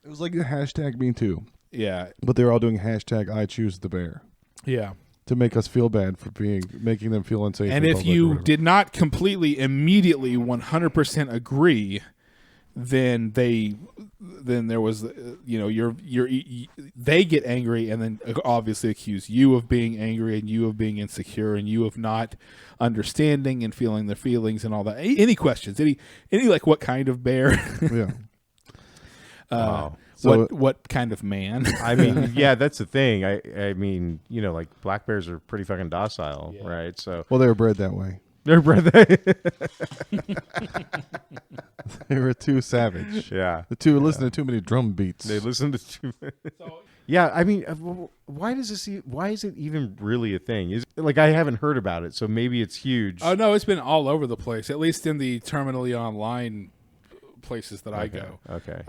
It was like the hashtag Me Too, Yeah, but they were all doing hashtag I choose the bear yeah. to make us feel bad for making them feel unsafe. And in if public or you whatever. did not completely, immediately, 100% agree, then there was, they get angry and then obviously accuse you of being angry and you of being insecure and you of not understanding and feeling their feelings and all that. Any questions? Any like what kind of bear? yeah. Wow. So what kind of man? I mean, yeah, that's the thing. I mean, like black bears are pretty fucking docile, Yeah. right? So well, they were bred that way. they're bred. They were too savage. Yeah. The two listened to too many drum beats. They listen to too many. Yeah, I mean, why is it even really a thing? Is like I haven't heard about it, so maybe it's huge. Oh no, it's been all over the place. At least in the terminally online places that I go. Okay.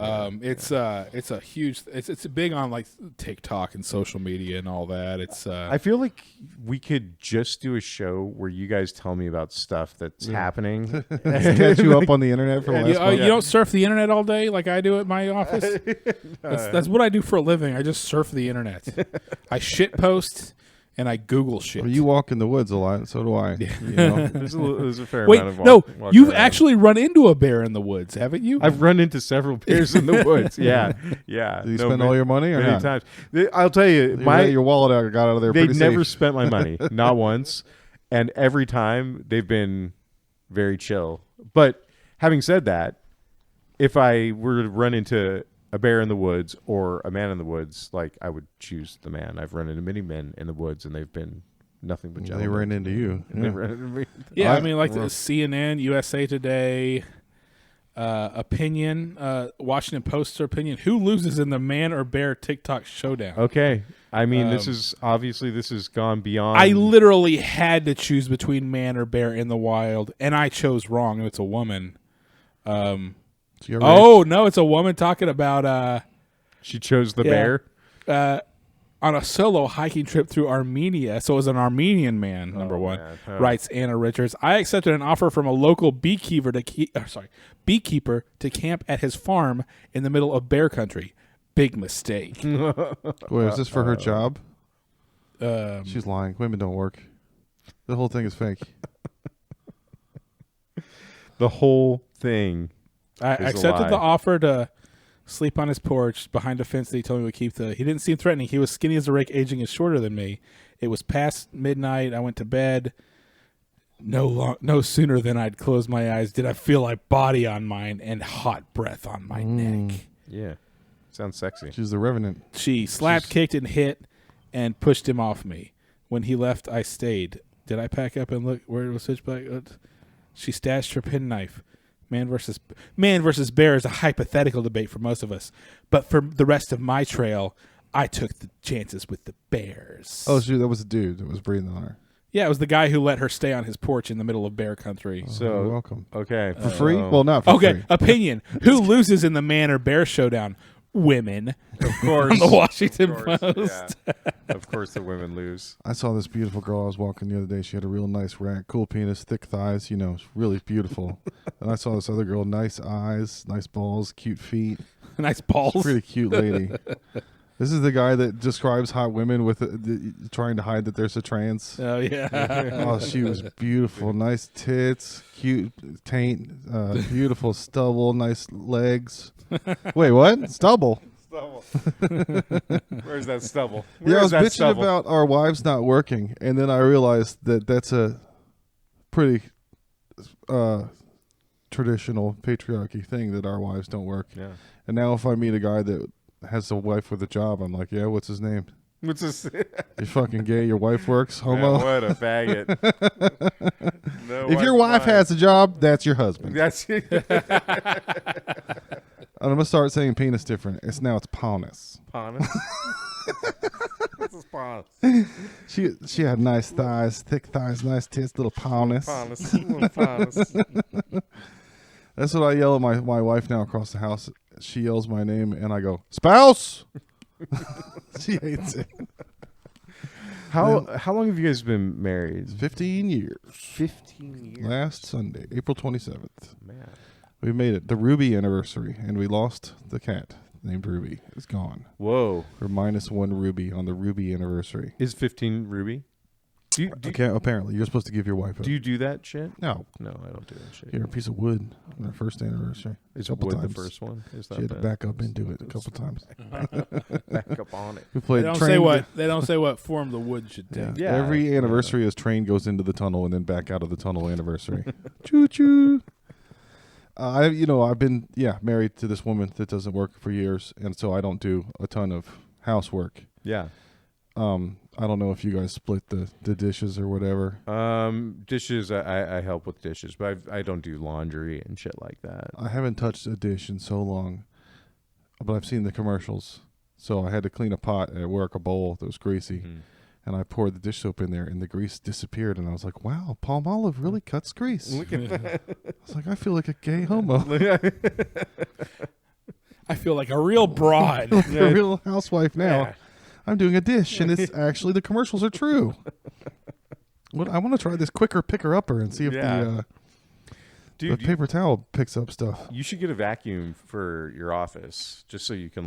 It's a huge. It's big on like TikTok and social media and all that. It's I feel like we could just do a show where you guys tell me about stuff that's happening. Catch you up on the internet for the last you, month. you don't surf the internet all day like I do at my office. That's what I do for a living. I just surf the internet. I shit post and I Google shit. Well, you walk in the woods a lot, so do I. You know? There's a fair Wait, amount of no, walking you've around. actually run into a bear in the woods, haven't you? I've run into several bears in the woods. Yeah, yeah. Did you spend all your money or many not? times? I'll tell you, You let your wallet out, got out of there they pretty never safe. spent my money, not once, and every time they've been very chill. But having said that, if I were to run into a bear in the woods or a man in the woods, like I would choose the man. I've run into many men in the woods, and they've been nothing but They gentlemen. ran into you. And they Yeah. ran into me. Yeah, I- I mean, like the well- CNN, USA Today, Opinion, Washington Post's opinion. Who loses in the man or bear TikTok showdown? Okay, I mean, this has gone beyond. I literally had to choose between man or bear in the wild, and I chose wrong. It's a woman. So you're Oh no, it's a woman talking about She chose the Yeah. bear. On a solo hiking trip through Armenia. So it was an Armenian man, number one, man. Huh. writes Anna Richards. I accepted an offer from a local beekeeper to camp at his farm in the middle of bear country. Big mistake. Wait, is this for her job? Um, She's lying. Women don't work. The whole thing is fake. The whole thing. I is a accepted lie. the offer to sleep on his porch behind a fence that he told me would keep the. He didn't seem threatening. He was skinny as a rake, aging is shorter than me. It was past midnight. I went to bed. No sooner than I'd closed my eyes did I feel like body on mine and hot breath on my neck. Yeah, sounds sexy. She's the revenant. She slapped, kicked, and hit, and pushed him off me. When he left, I stayed. Did I pack up and look where it was switchback? She stashed her penknife. Man versus bear is a hypothetical debate for most of us, but for the rest of my trail, I took the chances with the bears. Oh, shoot, that was a dude that was breathing on her. Yeah, it was the guy who let her stay on his porch in the middle of bear country. So You're welcome. Okay, For free? Well, not for free. Okay, opinion. Who loses in the man or bear showdown? Women. of course, On the Washington of course, Post. yeah. Of course, the women lose. I saw this beautiful girl I was walking the other day. She had a real nice rack, cool penis, thick thighs, really beautiful. And I saw this other girl, nice eyes, nice balls, cute feet. Nice balls. Pretty cute lady. This is the guy that describes hot women with trying to hide that there's a trans. Oh, yeah. Oh, she was beautiful. Nice tits, cute taint, beautiful stubble, nice legs. Wait, what? Stubble? Stubble. Where's that stubble? Yeah, I was that bitching stubble? about our wives not working, and then I realized that that's a pretty traditional patriarchy thing that our wives don't work. Yeah. And now if I meet a guy that has a wife with a job, I'm like, yeah, what's his name? What's this? You're fucking gay. Your wife works. Homo. Man, what a faggot. No If your wife mine. has a job, that's your husband. That's I'm gonna start saying penis different. It's panis. Panis. What's this panis? She had nice thighs, thick thighs, nice tits, little panis. Panis. Little panis. That's what I yell at my wife now across the house. She yells my name and I go, spouse. She hates it. How long have you guys been married? 15 years. 15 years. Last Sunday, April 27th. Man. We made it. The Ruby anniversary, and we lost the cat named Ruby. It's gone. Whoa. We're -1 Ruby on the Ruby anniversary. Is 15 Ruby? Do Apparently, you're supposed to give your wife a... do you do that shit? No. No, I don't do that shit. Here, a piece of wood on our first anniversary. Is couple wood times. the first one? Is that She had to bad? back up into it a couple times. Back up on it. We They played don't train. say what form the wood should take. Yeah. Yeah. Every anniversary is train goes into the tunnel and then back out of the tunnel anniversary. Choo choo. I've been married to this woman that doesn't work for years, and so I don't do a ton of housework. Yeah. I don't know if you guys split the dishes or whatever. Dishes, I help with dishes, but I don't do laundry and shit like that. I haven't touched a dish in so long, but I've seen the commercials. So I had to clean a pot at work, a bowl that was greasy, and I poured the dish soap in there, and the grease disappeared, and I was like, wow, palm olive really cuts grease. Look at that. I was like, I feel like a gay homo. I feel like a real broad. Like a real housewife now. Yeah. I'm doing a dish, and it's actually the commercials are true. I want to try this quicker picker-upper and see if the Dude, paper towel picks up stuff. you should get a vacuum for your office just so you can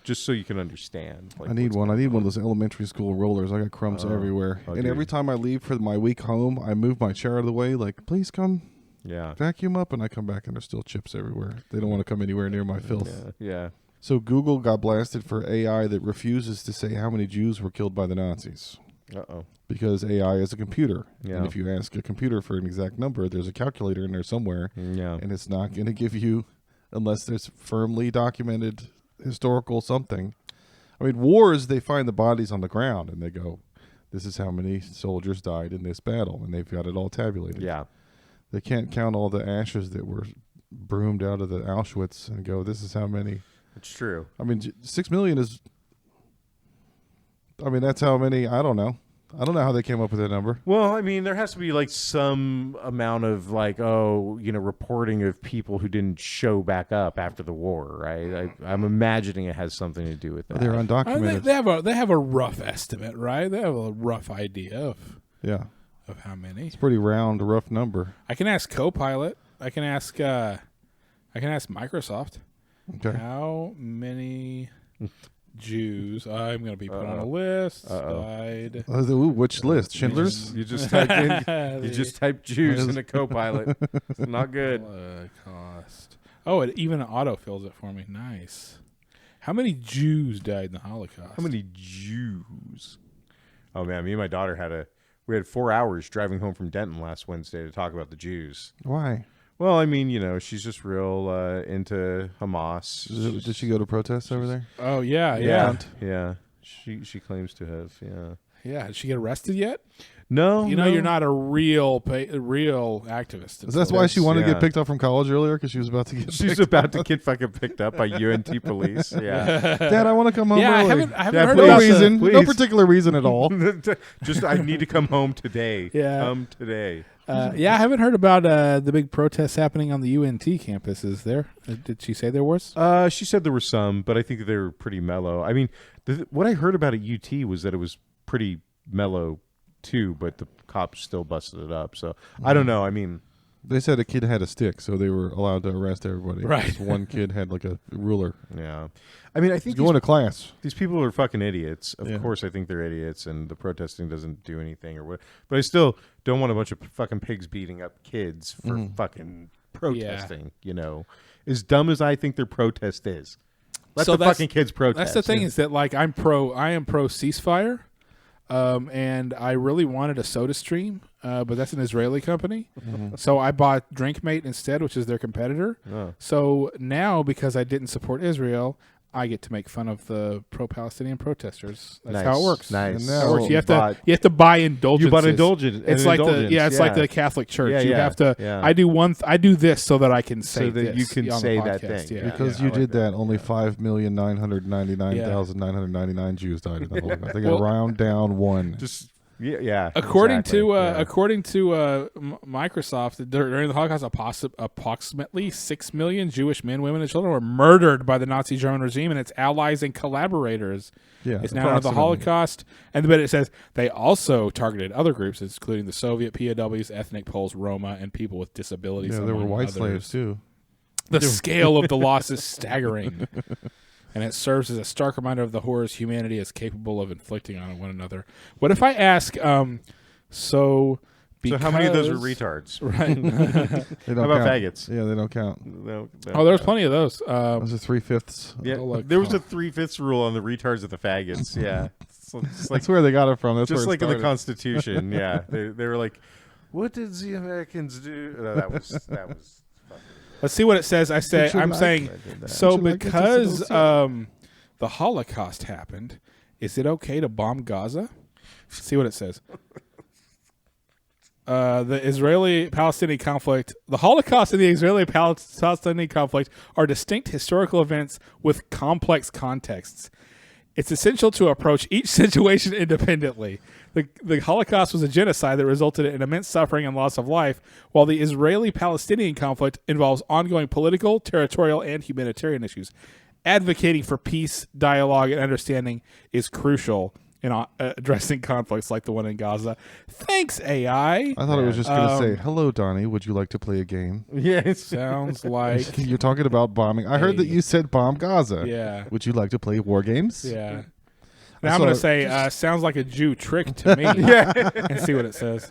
just so you can understand. I need one. I need one of those elementary school rollers. I got crumbs everywhere. And dude. every time I leave for my week home, I move my chair out of the way, like, please come Yeah. vacuum up, and I come back and there's still chips everywhere. They don't want to come anywhere near my filth. Yeah. So Google got blasted for AI that refuses to say how many Jews were killed by the Nazis. Uh-oh. Because AI is a computer. Yeah. And if you ask a computer for an exact number, there's a calculator in there somewhere. Yeah. And it's not going to give you, unless there's firmly documented historical something. I mean, wars, they find the bodies on the ground and they go, this is how many soldiers died in this battle. And they've got it all tabulated. Yeah. They can't count all the ashes that were broomed out of the Auschwitz and go, this is how many. It's true. I mean, 6 million is, I mean, that's how many, I don't know. I don't know how they came up with that number. Well, I mean, there has to be like some amount of reporting of people who didn't show back up after the war, right? I'm imagining it has something to do with that. They're undocumented. They have a rough estimate, right? They have a rough idea of how many. It's a pretty round, rough number. I can ask Copilot. I can ask Microsoft. Okay. How many Jews? I'm going to be put on a list. Died. Which list? Schindler's? You just typed in. You just typed Jews in a Copilot. It's not good. Holocaust. Oh, it even auto fills it for me. Nice. How many Jews died in the Holocaust? How many Jews? Oh man, me and my daughter we had 4 hours driving home from Denton last Wednesday to talk about the Jews. Why? Well, I mean, she's just real into Hamas. Did she go to protests over there? Oh yeah. Yeah. She claims to have. Yeah. Yeah. Did she get arrested yet? No, You know, no. you're not a real activist. Is that why she wanted to yeah. get picked up from college earlier? Because she was about to get She's picked about up. to get fucking picked up by UNT police. Yeah. Dad, I want to come home Yeah, I early. haven't Yeah, heard No about reason. No please. particular reason at all. Just I need to come home today. Yeah. Come today. Yeah, I haven't heard about the big protests happening on the UNT campus. Is there? Did she say there was? She said there were some, but I think they were pretty mellow. I mean, what I heard about at UT was that it was pretty mellow too, but the cops still busted it up. So I don't know. I mean, They said a kid had a stick, so they were allowed to arrest everybody. Right. Just one kid had like a ruler. yeah. I mean, I He's think going to class. these people are fucking idiots. Of Yeah. course, I think they're idiots, and the protesting doesn't do anything or what. But I still don't want a bunch of fucking pigs beating up kids for fucking protesting. You know, as dumb as I think their protest is, let So the that's- fucking kids protest. That's the thing is that like I am pro ceasefire, and I really wanted a Soda Stream, but that's an Israeli company, so I bought DrinkMate instead, which is their competitor. Oh. So now because I didn't support Israel, I get to make fun of the pro-Palestinian protesters. That's how it works. Nice. And How now- it works. You have bought- to buy indulgences. You bought indulgence. It's like it's like the Catholic Church. Yeah, you yeah, have to. yeah. I do this so that I can say So that this you can on the say that podcast. thing. Yeah. Because I you like did that. that, only 5,999,999 Jews died in the Holocaust. They got Well- to round down one. Just yeah. According exactly. to Yeah. Microsoft, during the Holocaust, approximately 6 million Jewish men, women, and children were murdered by the Nazi German regime and its allies and collaborators. Yeah, It's now under the approximately. Holocaust, but it says they also targeted other groups, including the Soviet POWs, ethnic Poles, Roma, and people with disabilities. Yeah, there were among white others. slaves too. The scale of the loss is staggering. And it serves as a stark reminder of the horrors humanity is capable of inflicting on one another. What if I ask, so So how many of those are because- retards? Right. They don't How about count. faggots? Yeah, they don't count. No, Oh, there's plenty of those. Those are 3/5. Yeah, Oh, like- there was a 3/5 rule on the retards of the faggots. Yeah, it's like That's where they got it from. That's just where like it in the started. Constitution. Yeah, they were like, "What did the Americans do?" No, that was. Let's see what it says. I'm saying, so Would you like because to the Holocaust happened, is it okay to bomb Gaza? See what it says. The Israeli-Palestinian conflict, the Holocaust and the Israeli-Palestinian conflict are distinct historical events with complex contexts. It's essential to approach each situation independently. The Holocaust was a genocide that resulted in immense suffering and loss of life, while the Israeli-Palestinian conflict involves ongoing political, territorial, and humanitarian issues. Advocating for peace, dialogue, and understanding is crucial in addressing conflicts like the one in Gaza. Thanks, AI. I thought it was just going to say, Um, "Hello, Donnie. Would you like to play a game?" Yeah, it's Sounds like You're talking about bombing. I heard that Hey. you said bomb Gaza. yeah, Would you like to play war games? yeah. I Now I'm saw going it- to say sounds like a Jew trick to me. And see what it says.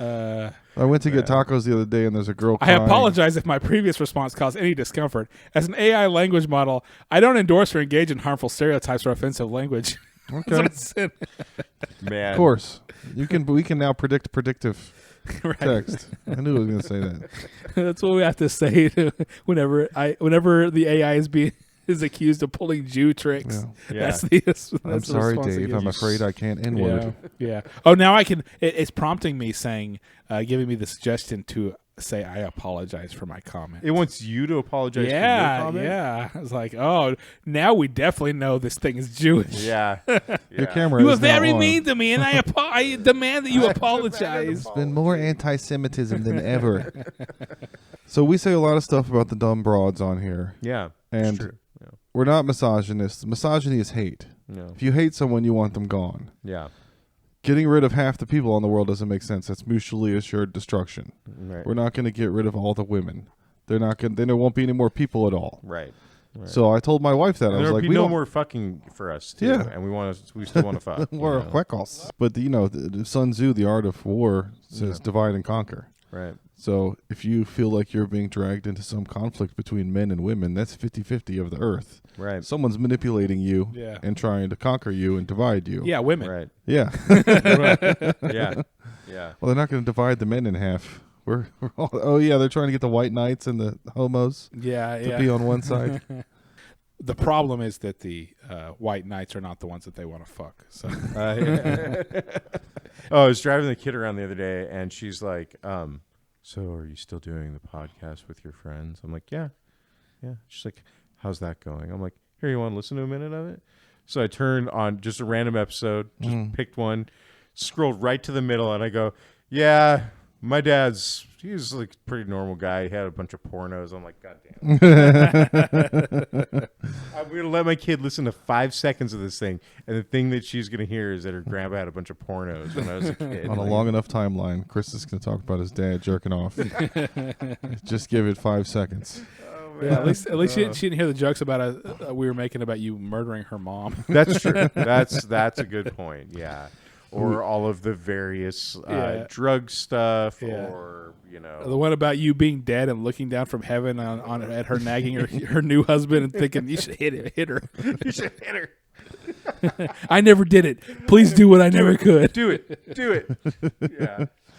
I went to get tacos the other day, and there's a girl. I Crying. apologize if my previous response caused any discomfort. As an AI language model, I don't endorse or engage in harmful stereotypes or offensive language. That's what Okay, it said. man. of course. We can now predict predictive Right. text. I knew I was going to say that. That's what we have to say whenever the AI is accused of pulling Jew tricks. Yeah. Yeah. That's I'm the sorry, response it Dave. gives. I'm afraid I can't N-word. Yeah. Oh, now I can. It's prompting me saying, giving me the suggestion to say I apologize for my comment. It wants you to apologize for your Yeah, comment? yeah. I was like, oh, now we definitely know this thing is Jewish. Yeah. Your camera You were is now very on. mean to me, and I demand that you apologize. There's been more anti-Semitism than ever. So we say a lot of stuff about the dumb broads on here, Yeah. and it's true. Yeah. we're not misogynists. Misogyny is hate. No. If you hate someone, you want them gone. Yeah. Getting rid of half the people in the world doesn't make sense. That's mutually assured destruction. Right. We're not going to get rid of all the women. They're not going. Then there won't be any more people at all. Right. Right. So I told my wife that I was There'll like, be "We no don't more fucking for us, too. Yeah. And we still want to fuck. you We're know? huecos." But the Sun Tzu, The Art of War, says divide and conquer. Right. So if you feel like you're being dragged into some conflict between men and women, that's 50-50 of the earth. Right. Someone's manipulating you Yeah. and trying to conquer you and divide you. Yeah, women. Right. Yeah. Yeah. Yeah. Well, they're not going to divide the men in half. We're all, oh, yeah, they're trying to get the white knights and the homos Yeah, to yeah. be on one side. The problem is that the white knights are not the ones that they want to fuck. So Oh, I was driving the kid around the other day, and she's like, so are you still doing the podcast with your friends? I'm like, yeah. She's like, how's that going? I'm like, here, you want to listen to a minute of it? So I turned on just a random episode, just picked one, scrolled right to the middle, and I go, yeah, my dad's, he was like a pretty normal guy. He had a bunch of pornos. I'm like, God damn. I'm going to let my kid listen to 5 seconds of this thing. And the thing that she's going to hear is that her grandpa had a bunch of pornos when I was a kid. On a long enough timeline, Chris is going to talk about his dad jerking off. Just give it 5 seconds. yeah, at least she didn't hear the jokes about we were making about you murdering her mom. That's true. That's a good point. Yeah. Or all of the various drug stuff, or the one about you being dead and looking down from heaven on at her nagging her new husband and thinking you should hit her. You should hit her. I never did it. Please do what I never could. Do it.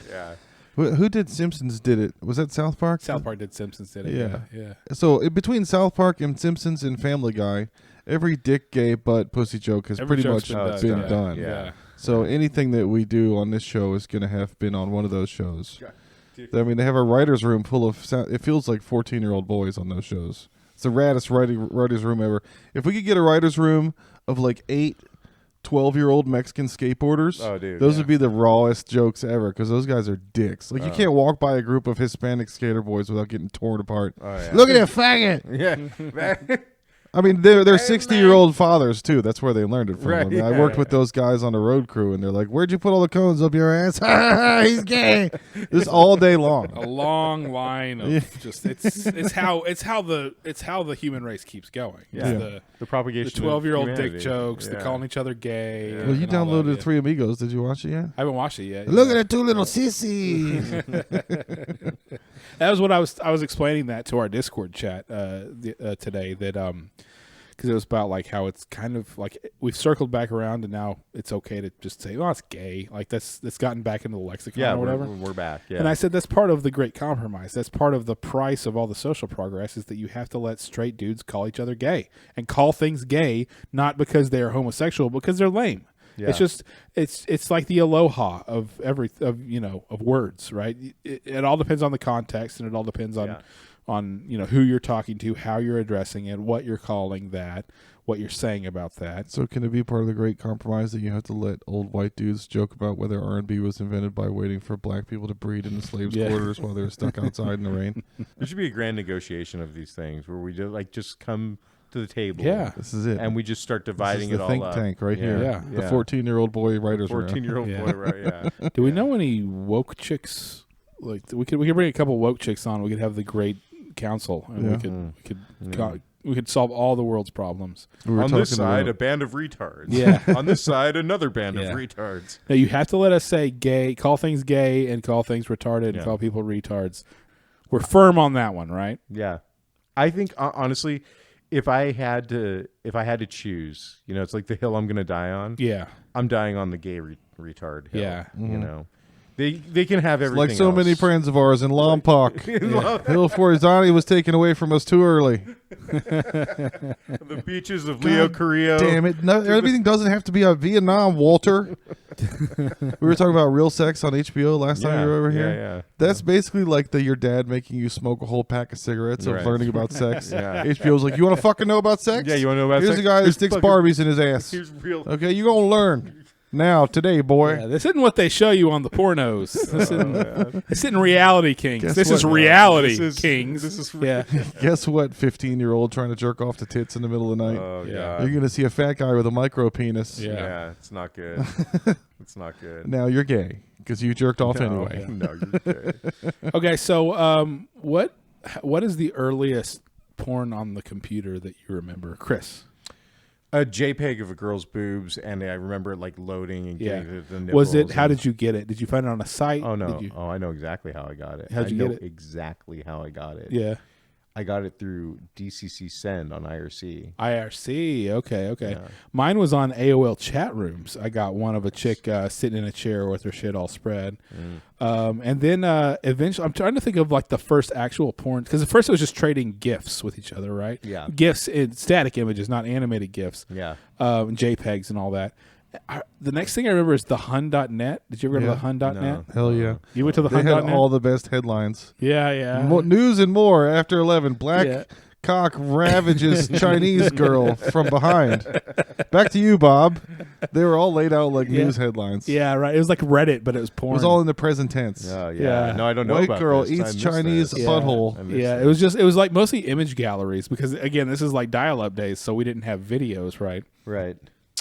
Yeah. Who did Simpsons did it? Was that South Park? South Park did Simpsons did it. Yeah. So between South Park and Simpsons and Family Guy, every dick, gay, butt, pussy joke has pretty much been done. Yeah. So anything that we do on this show is going to have been on one of those shows. I mean, they have a writer's room full of, it feels like 14-year-old boys on those shows. It's the raddest writer's room ever. If we could get a writer's room of like 8 12-year-old Mexican skateboarders, those would be the rawest jokes ever, because those guys are dicks. Like, you can't walk by a group of Hispanic skater boys without getting torn apart. Look at that faggot! Yeah. I mean, they're 60-year-old fathers, too. That's where they learned it from. Right, I mean, I worked with those guys on the road crew, and they're like, where'd you put all the cones up your ass? He's gay. This all day long. A long line of just it's how the human race keeps going. Yeah. The propagation the 12-year-old of dick jokes, the calling each other gay. Well, you downloaded Three Amigos. Did you watch it yet? I haven't watched it yet. Look at the two little sissies. That was what I was explaining that to our Discord chat today, that because it was about like how it's kind of like we've circled back around and now it's okay to just say, oh, it's gay. Like that's gotten back into the lexicon or whatever. We're back. Yeah. And I said that's part of the great compromise. That's part of the price of all the social progress, is that you have to let straight dudes call each other gay and call things gay, not because they are homosexual, because they're lame. Yeah. It's just it's like the aloha of words, right? It all depends on the context, and it all depends on who you're talking to, how you're addressing it, what you're calling that, what you're saying about that. So can it be part of the great compromise that you have to let old white dudes joke about whether R&B was invented by waiting for black people to breed in the slaves' quarters while they were stuck outside in the rain? There should be a grand negotiation of these things where we just come to the table. Yeah. This is it. And we just start dividing it all up. The think tank right here. Yeah. The 14-year-old boy writers room. 14-year-old boy, right, yeah. Do we know any woke chicks? Like we could bring a couple woke chicks on. We could have the great council, and we could solve all the world's problems. On this side, a band of retards. Yeah. On this side, another band of retards. Now you have to let us say gay, call things gay, and call things retarded, and call people retards. We're firm on that one, right? Yeah. I think honestly, if I had to choose, it's like the hill I'm going to die on. Yeah. I'm dying on the gay retard hill. Yeah. They can have everything. Like so many friends of ours in Lompoc. Hill Forzani was taken away from us too early. The beaches of Leo Carrillo. Damn it. No, everything doesn't have to be a Vietnam, Walter. We were talking about Real Sex on HBO last time you were over here. Yeah. That's basically like your dad making you smoke a whole pack of cigarettes of learning about sex. Yeah. HBO's like, you want to fucking know about sex? Yeah, you want to know about Here's sex? a guy that sticks Barbies in his ass. Here's real. Okay, you're going to learn. Now, today, boy. Yeah, this isn't what they show you on the pornos. This isn't reality kings. This is reality kings. This is Guess what, 15-year-old trying to jerk off the tits in the middle of the night? Oh, yeah. You're going to see a fat guy with a micro penis. Yeah, it's not good. It's not good. Now you're gay because you jerked off anyway. No, you're gay. Okay, so what is the earliest porn on the computer that you remember, Chris? A JPEG of a girl's boobs, and I remember it like loading and getting the nipples. Was it? How did you get it? Did you find it on a site? Oh no! Oh, I know exactly how I got it. How'd you get it? Exactly how I got it. Yeah. I got it through DCC Send on IRC. IRC. Okay. Yeah. Mine was on AOL chat rooms. I got one of a chick sitting in a chair with her shit all spread. And then eventually, I'm trying to think of like the first actual porn, because at first it was just trading GIFs with each other, right? Yeah. GIFs in static images, not animated GIFs. Yeah. JPEGs and all that. The next thing I remember is the Hun Dot Net. Did you ever go to the Hun Dot Net? Hell yeah. You went to the They Hun had Dot Net? all the best headlines. Yeah. News and more after 11. Black cock ravages Chinese girl from behind. Back to you, Bob. They were all laid out like news headlines. Yeah, right. It was like Reddit, but it was It porn. was all in the present tense. Oh, Yeah. No, I don't know White about girl this. I eats missed Chinese this. butthole. I missed Yeah, this. it was like mostly image galleries, because again, this is like dial-up days, so we didn't have videos, right? Right.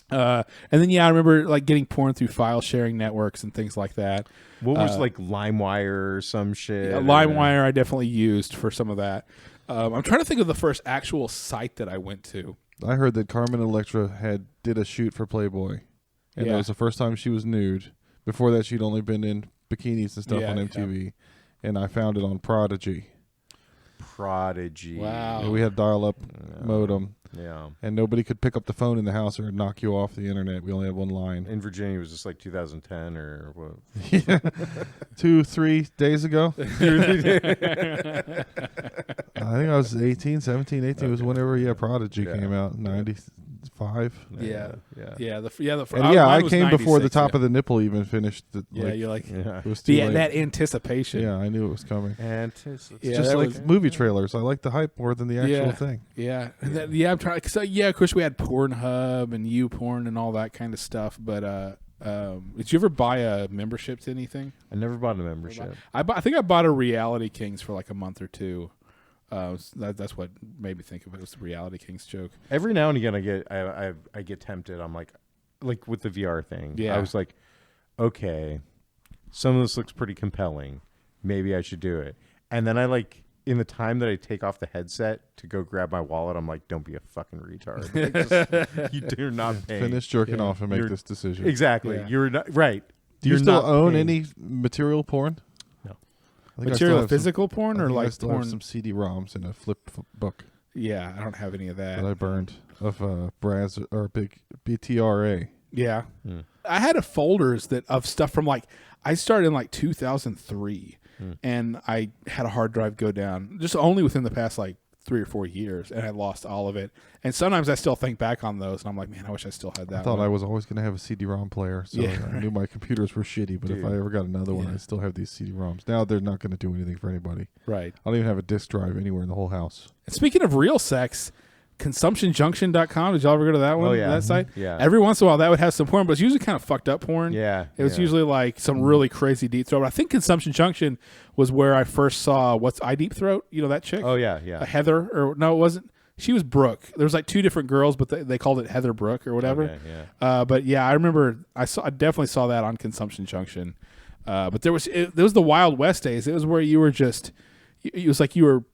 And then I remember like getting porn through file sharing networks and things like that. What was like LimeWire or some shit? LimeWire I definitely used for some of that. I'm trying to think of the first actual site that I went to. I heard that Carmen Electra did a shoot for Playboy, and that was the first time she was nude. Before that, she'd only been in bikinis and stuff on MTV, and I found it on Prodigy. Wow. And we had dial-up modem. Yeah. And nobody could pick up the phone in the house or knock you off the internet. We only had one line. In Virginia, was this like 2010 or what? 2-3 days ago. I think I was 17, 18 was whenever Prodigy came out, 95. Yeah. And I came before the top of the nipple even finished. You're like, it was too late. that anticipation. Yeah, I knew it was coming. It's Just like movie trailers. I like the hype more than the actual thing. Yeah. And then, I'm trying. So of course we had Pornhub and YouPorn and all that kind of stuff. But did you ever buy a membership to anything? I never bought a membership. I think I bought a Reality Kings for like a month or two. That's what made me think of it. It was the Reality Kings joke. Every now and again, I get tempted. I'm like with the VR thing. Yeah. I was like, okay, some of this looks pretty compelling. Maybe I should do it. And then in the time that I take off the headset to go grab my wallet, I'm like, don't be a fucking retard. You do not pay. Finish jerking off and make this decision. Exactly. Yeah. You're not right. Do you still own any material porn? No. I think Material physical porn, or I like still porn? have some CD-ROMs in a flip book Yeah, I don't have any of that. that I burned of Braz or big BTRA. Yeah. I had folders of stuff from I started in 2003 and I had a hard drive go down just only within the past 3 or 4 years, and I lost all of it. And sometimes I still think back on those and I'm like, man, I wish I still had that. I thought I was always going to have a CD-ROM player, so I knew my computers were shitty, but if I ever got another one, I still have these CD-ROMs. Now they're not going to do anything for anybody. Right. I don't even have a disk drive anywhere in the whole house. And speaking of real sex, ConsumptionJunction.com. Did y'all ever go to that one? Oh, yeah. That site? Yeah. Every once in a while, that would have some porn, but it's usually kind of fucked up porn. Yeah. It was usually some really crazy deep throat. But I think Consumption Junction was where I first saw what's I Deep Throat. You know that chick? Oh yeah, yeah. Heather, or no, it wasn't. She was Brooke. There was 2 different girls, but they called it Heather Brooke or whatever. Okay, yeah. But yeah, I remember I definitely saw that on Consumption Junction. But there was the Wild West days. It was where you were just, it was like you were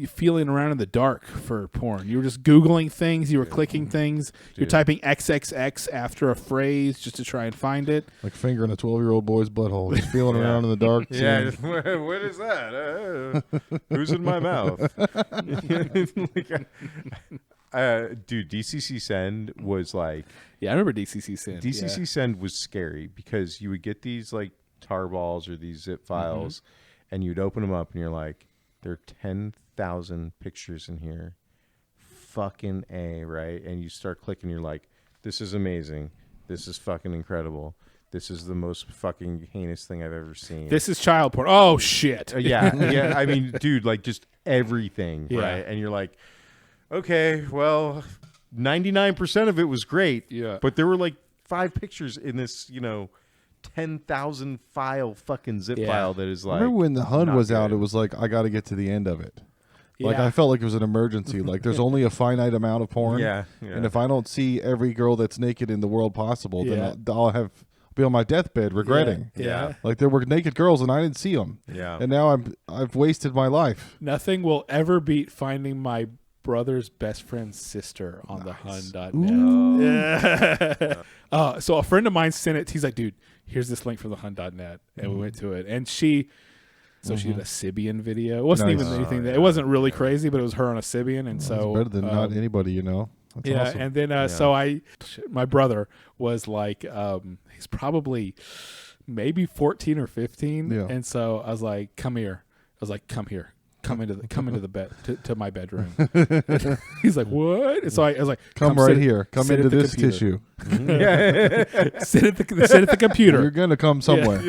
feeling around in the dark for porn. You were just Googling things. You were clicking things. You're typing XXX after a phrase just to try and find it. Like fingering a 12-year-old boy's butthole, just feeling around in the dark. Yeah, what is that? Who's in my mouth? Dude, DCC Send was like... Yeah, I remember DCC Send. DCC Send was scary because you would get these tar balls or these zip files, and you'd open them up and you're like, there are 10,000 pictures in here. Fucking A, right? And you start clicking, you're like, this is amazing. This is fucking incredible. This is the most fucking heinous thing I've ever seen. This is child porn. Oh, shit. Yeah. I mean, dude, just everything, Yeah. right? And you're like, okay, well, 99% of it was great. Yeah. But there were 5 pictures in this, 10,000 file fucking zip file that is Remember when the Hun was out, good. it was like, I got to get to the end of it. Yeah. I felt like it was an emergency. There's only a finite amount of porn. Yeah. And if I don't see every girl that's naked in the world possible, then I'll be on my deathbed regretting. Yeah. There were naked girls and I didn't see them. Yeah. And now I've wasted my life. Nothing will ever beat finding my brother's best friend's sister on the Hun.net. Yeah. So a friend of mine sent it. He's like, dude, here's this link for the Hun.net. And we went to it. And she So she did a Sibian video. It wasn't Nice. even anything. Yeah. it wasn't really crazy, but it was her on a Sibian, and It's so better than not anybody, you know. That's yeah, awesome. and then so my brother was like, he's probably maybe 14 or 15, Yeah. and so I was like, come here. I was like, come here. Come into the bed to my bedroom. He's like, what? And so I was like, Come right sit- here. Come sit into at the this computer. tissue. sit at the computer. You're gonna come somewhere.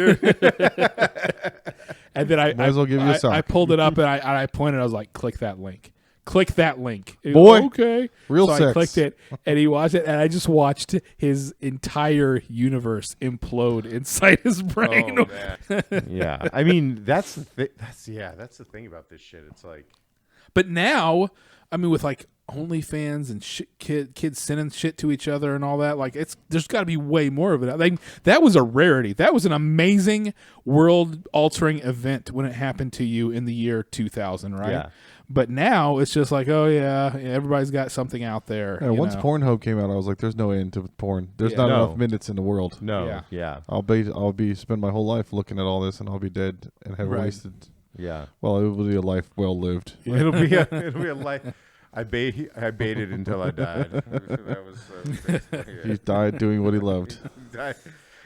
And then Might as well give you a sock. I pulled it up and I pointed. I was like, click that link. Click that link. Boy. Okay. Real so sex. I clicked it and he watched it, and I just watched his entire universe implode inside his brain. Oh, man. Yeah, I mean that's the the thing about this shit. It's like, But now, I mean, with like OnlyFans and kids sending shit to each other and all that, like there's got to be way more of it. Like that was a rarity. That was an amazing world-altering event when it happened to you in the year 2000, right? Yeah. But now it's just like, oh yeah, everybody's got something out there. Yeah, once Pornhub came out, I was like, "There's no end to porn. There's Yeah. not No. enough minutes in the world. no, yeah, I'll be spend my whole life looking at all this, and I'll be dead and have Right. wasted. yeah. Well, it will be a life well lived. It'll be a life. I baited until I died. That was He died doing what he loved.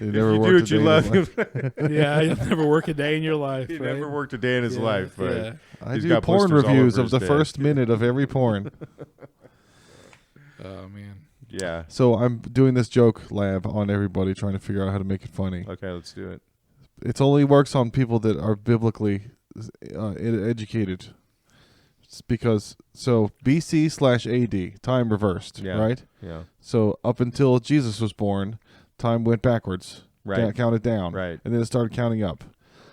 He If never you worked do a what you day in love, his life. Yeah, you'll never work a day in your life. he right? never worked a day in his Yeah, life. But yeah. I He's do got porn blisters all reviews over of the his first minute of every porn. Oh man. yeah. So I'm doing this joke lab on everybody, trying to figure out how to make it funny. Okay, let's do it. It only works on people that are biblically educated. It's because BC/AD, time reversed, Yeah. right? Yeah. So up until Jesus was born, time went backwards, Right. counted down, Right. and then it started counting up.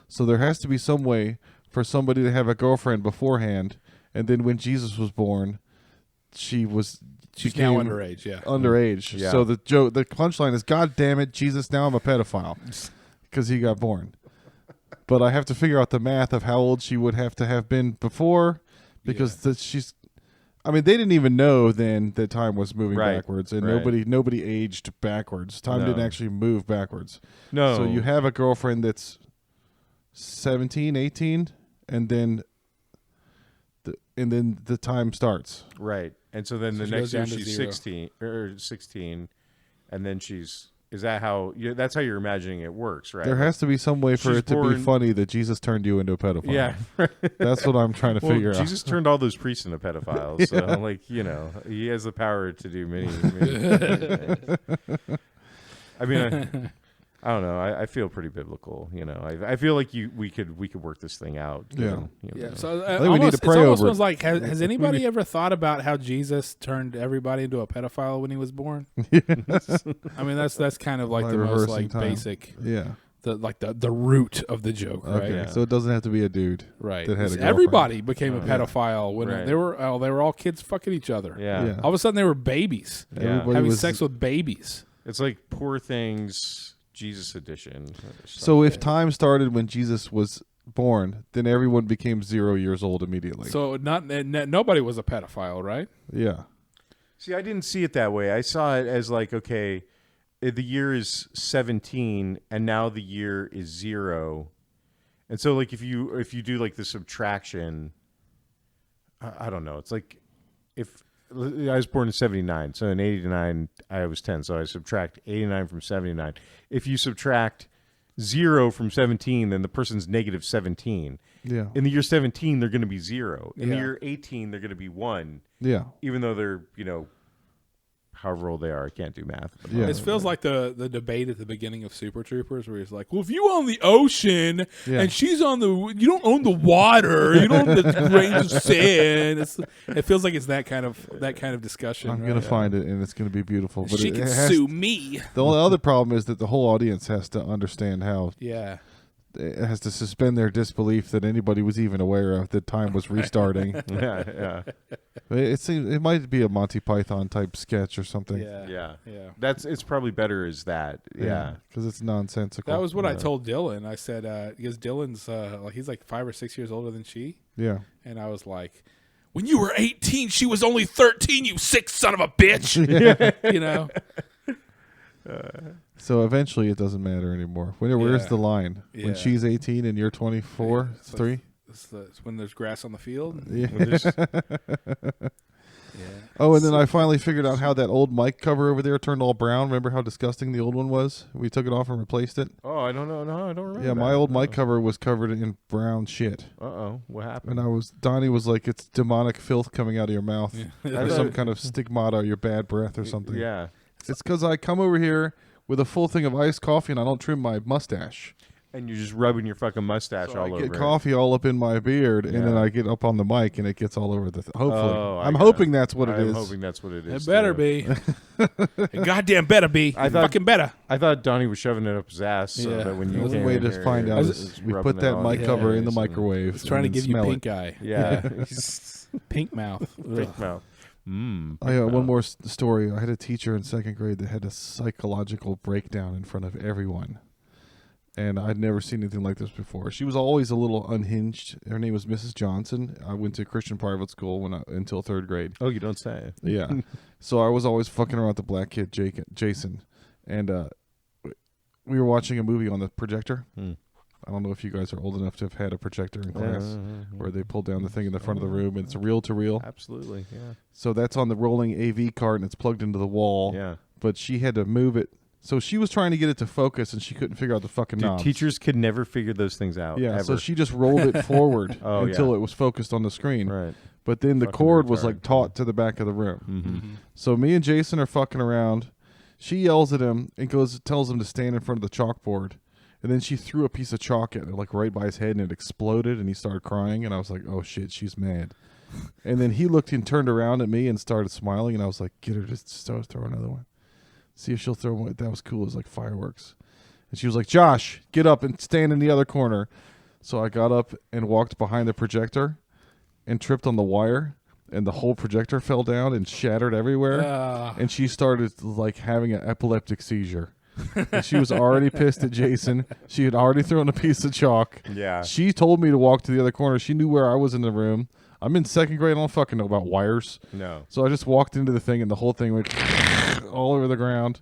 So there has to be some way for somebody to have a girlfriend beforehand, and then when Jesus was born, she's Now underage. Yeah. underage. Yeah. So the punchline is, God damn it, Jesus, now I'm a pedophile because he got born. But I have to figure out the math of how old she would have to have been before, because I mean, they didn't even know then that time was moving Right. backwards, and Right. nobody aged backwards. Time No. didn't actually move backwards. No. So you have a girlfriend that's 17, 18, and then the time starts. Right. And so then So the she next goes year down to she's 0. 16, and then is that how that's how you're imagining it works, right? There has to be some way for She's it to be born- funny that Jesus turned you into a pedophile. Yeah. That's what I'm trying to Well, figure out. Jesus turned all those priests into pedophiles. So like, he has the power to do many things. I mean, I don't know. I feel pretty biblical. I feel like we could work this thing out. Yeah. Yeah, so think we need to pray it almost over it. was like, has anybody ever thought about how Jesus turned everybody into a pedophile when he was born? I mean, that's kind of like By the most reversing like time. basic, Yeah. the root of the joke, right? Okay. Yeah. So it doesn't have to be a dude. Right. That had a girlfriend. Everybody became a Yeah. pedophile when Right. they were all kids fucking each other. Yeah. Yeah. All of a sudden they were babies Yeah. Everybody having was, sex with babies. It's like Poor Things Jesus edition. So if time started when Jesus was born, then everyone became 0 years old immediately. So nobody was a pedophile, right? Yeah. See, I didn't see it that way. I saw it as like, okay, the year is 17 and now the year is 0. And so like if you do like the subtraction, I don't know. It's like if I was born in 79, so in 89 I was 10, so I subtract 89 from 79. If you subtract 0 from 17, then the person's negative 17. Yeah. In the year 17, they're going to be 0. In the Yeah. year 18, they're going to be 1. Yeah. Even though they're, however old they are. I can't do math. But Yeah. It feels like the debate at the beginning of Super Troopers, where he's like, "Well, if you own the ocean Yeah. and she's on you don't own the water. You don't own the grains of sand." It feels like it's that kind of discussion. I'm right? going to find it, and it's going to be beautiful. But She it can has, sue me. the only other problem is that the whole audience has to understand how Yeah. it has to suspend their disbelief that anybody was even aware of that time was restarting. yeah. It seems it might be a Monty Python type sketch or something. Yeah. Yeah. Yeah. It's probably better as that. Yeah. because it's nonsensical. That was what I told Dylan. I said, because Dylan's he's like 5 or 6 years older than she, Yeah. and I was like, "When you were 18, she was only 13. You sick son of a bitch." You know. So eventually it doesn't matter anymore. Where's Yeah. the line? Yeah. When she's 18 and you're 24, It's like- 3? It's when there's grass on the field. Yeah. Yeah. Oh, and then I finally figured out how that old mic cover over there turned all brown. Remember how disgusting the old one was? We took it off and replaced it. Oh, I don't know. No, I don't remember. Yeah, my that. old mic cover was covered in brown shit. Uh-oh. What happened? And Donnie was like, it's demonic filth coming out of your mouth. Or some kind of stigmata, your bad breath or something. Yeah. It's because I come over here with a full thing of iced coffee and I don't trim my mustache. And you're just rubbing your fucking mustache So all I over get it. coffee all up in my beard, and then Yeah. I get up on the mic, and it gets all over the. Hopefully, Oh, I I'm got hoping it. that's what it I'm is. hoping that's what it is. It better too. be. It goddamn better be. I thought- Fucking better. I thought Donnie was shoving it up his ass so Yeah. that when you The only came way in to here, find it out was is we rubbing put it that on mic your cover in the face and- microwave. It's trying to and give you smell pink it. eye. Yeah. Pink mouth. Big mouth. I got one more story. I had a teacher in second grade that had a psychological breakdown in front of everyone. And I'd never seen anything like this before. She was always a little unhinged. Her name was Mrs. Johnson. I went to Christian private school until third grade. Oh, you don't say. Yeah. So I was always fucking around with the black kid, Jason. And we were watching a movie on the projector. I don't know if you guys are old enough to have had a projector in class where they pull down the thing in the front of the room and it's reel to reel. Absolutely, yeah. So that's on the rolling AV cart and it's plugged into the wall. Yeah. But she had to move it. So she was trying to get it to focus and she couldn't figure out the fucking Dude, knobs. teachers could never figure those things out. Yeah, ever. so she just rolled it forward Oh, until yeah. it was focused on the screen. Right. But then the Fucking cord was retarded. like taut to the back of the room. Mm-hmm. So me and Jason are fucking around. She yells at him and tells him to stand in front of the chalkboard. And then she threw a piece of chalk at him, like right by his head, and it exploded. And he started crying. And I was like, "Oh shit, she's mad." And then he looked and turned around at me and started smiling. And I was like, "Get her, just throw another one. See if she'll throw one." That was cool. It was like fireworks. And she was like, "Josh, get up and stand in the other corner." So I got up and walked behind the projector, and tripped on the wire. And the whole projector fell down and shattered everywhere. And she started like having an epileptic seizure. And she was already pissed at Jason. She had already thrown a piece of chalk. Yeah. She told me to walk to the other corner. She knew where I was in the room. I'm in second grade. I don't fucking know about wires. No. So I just walked into the thing and the whole thing went all over the ground.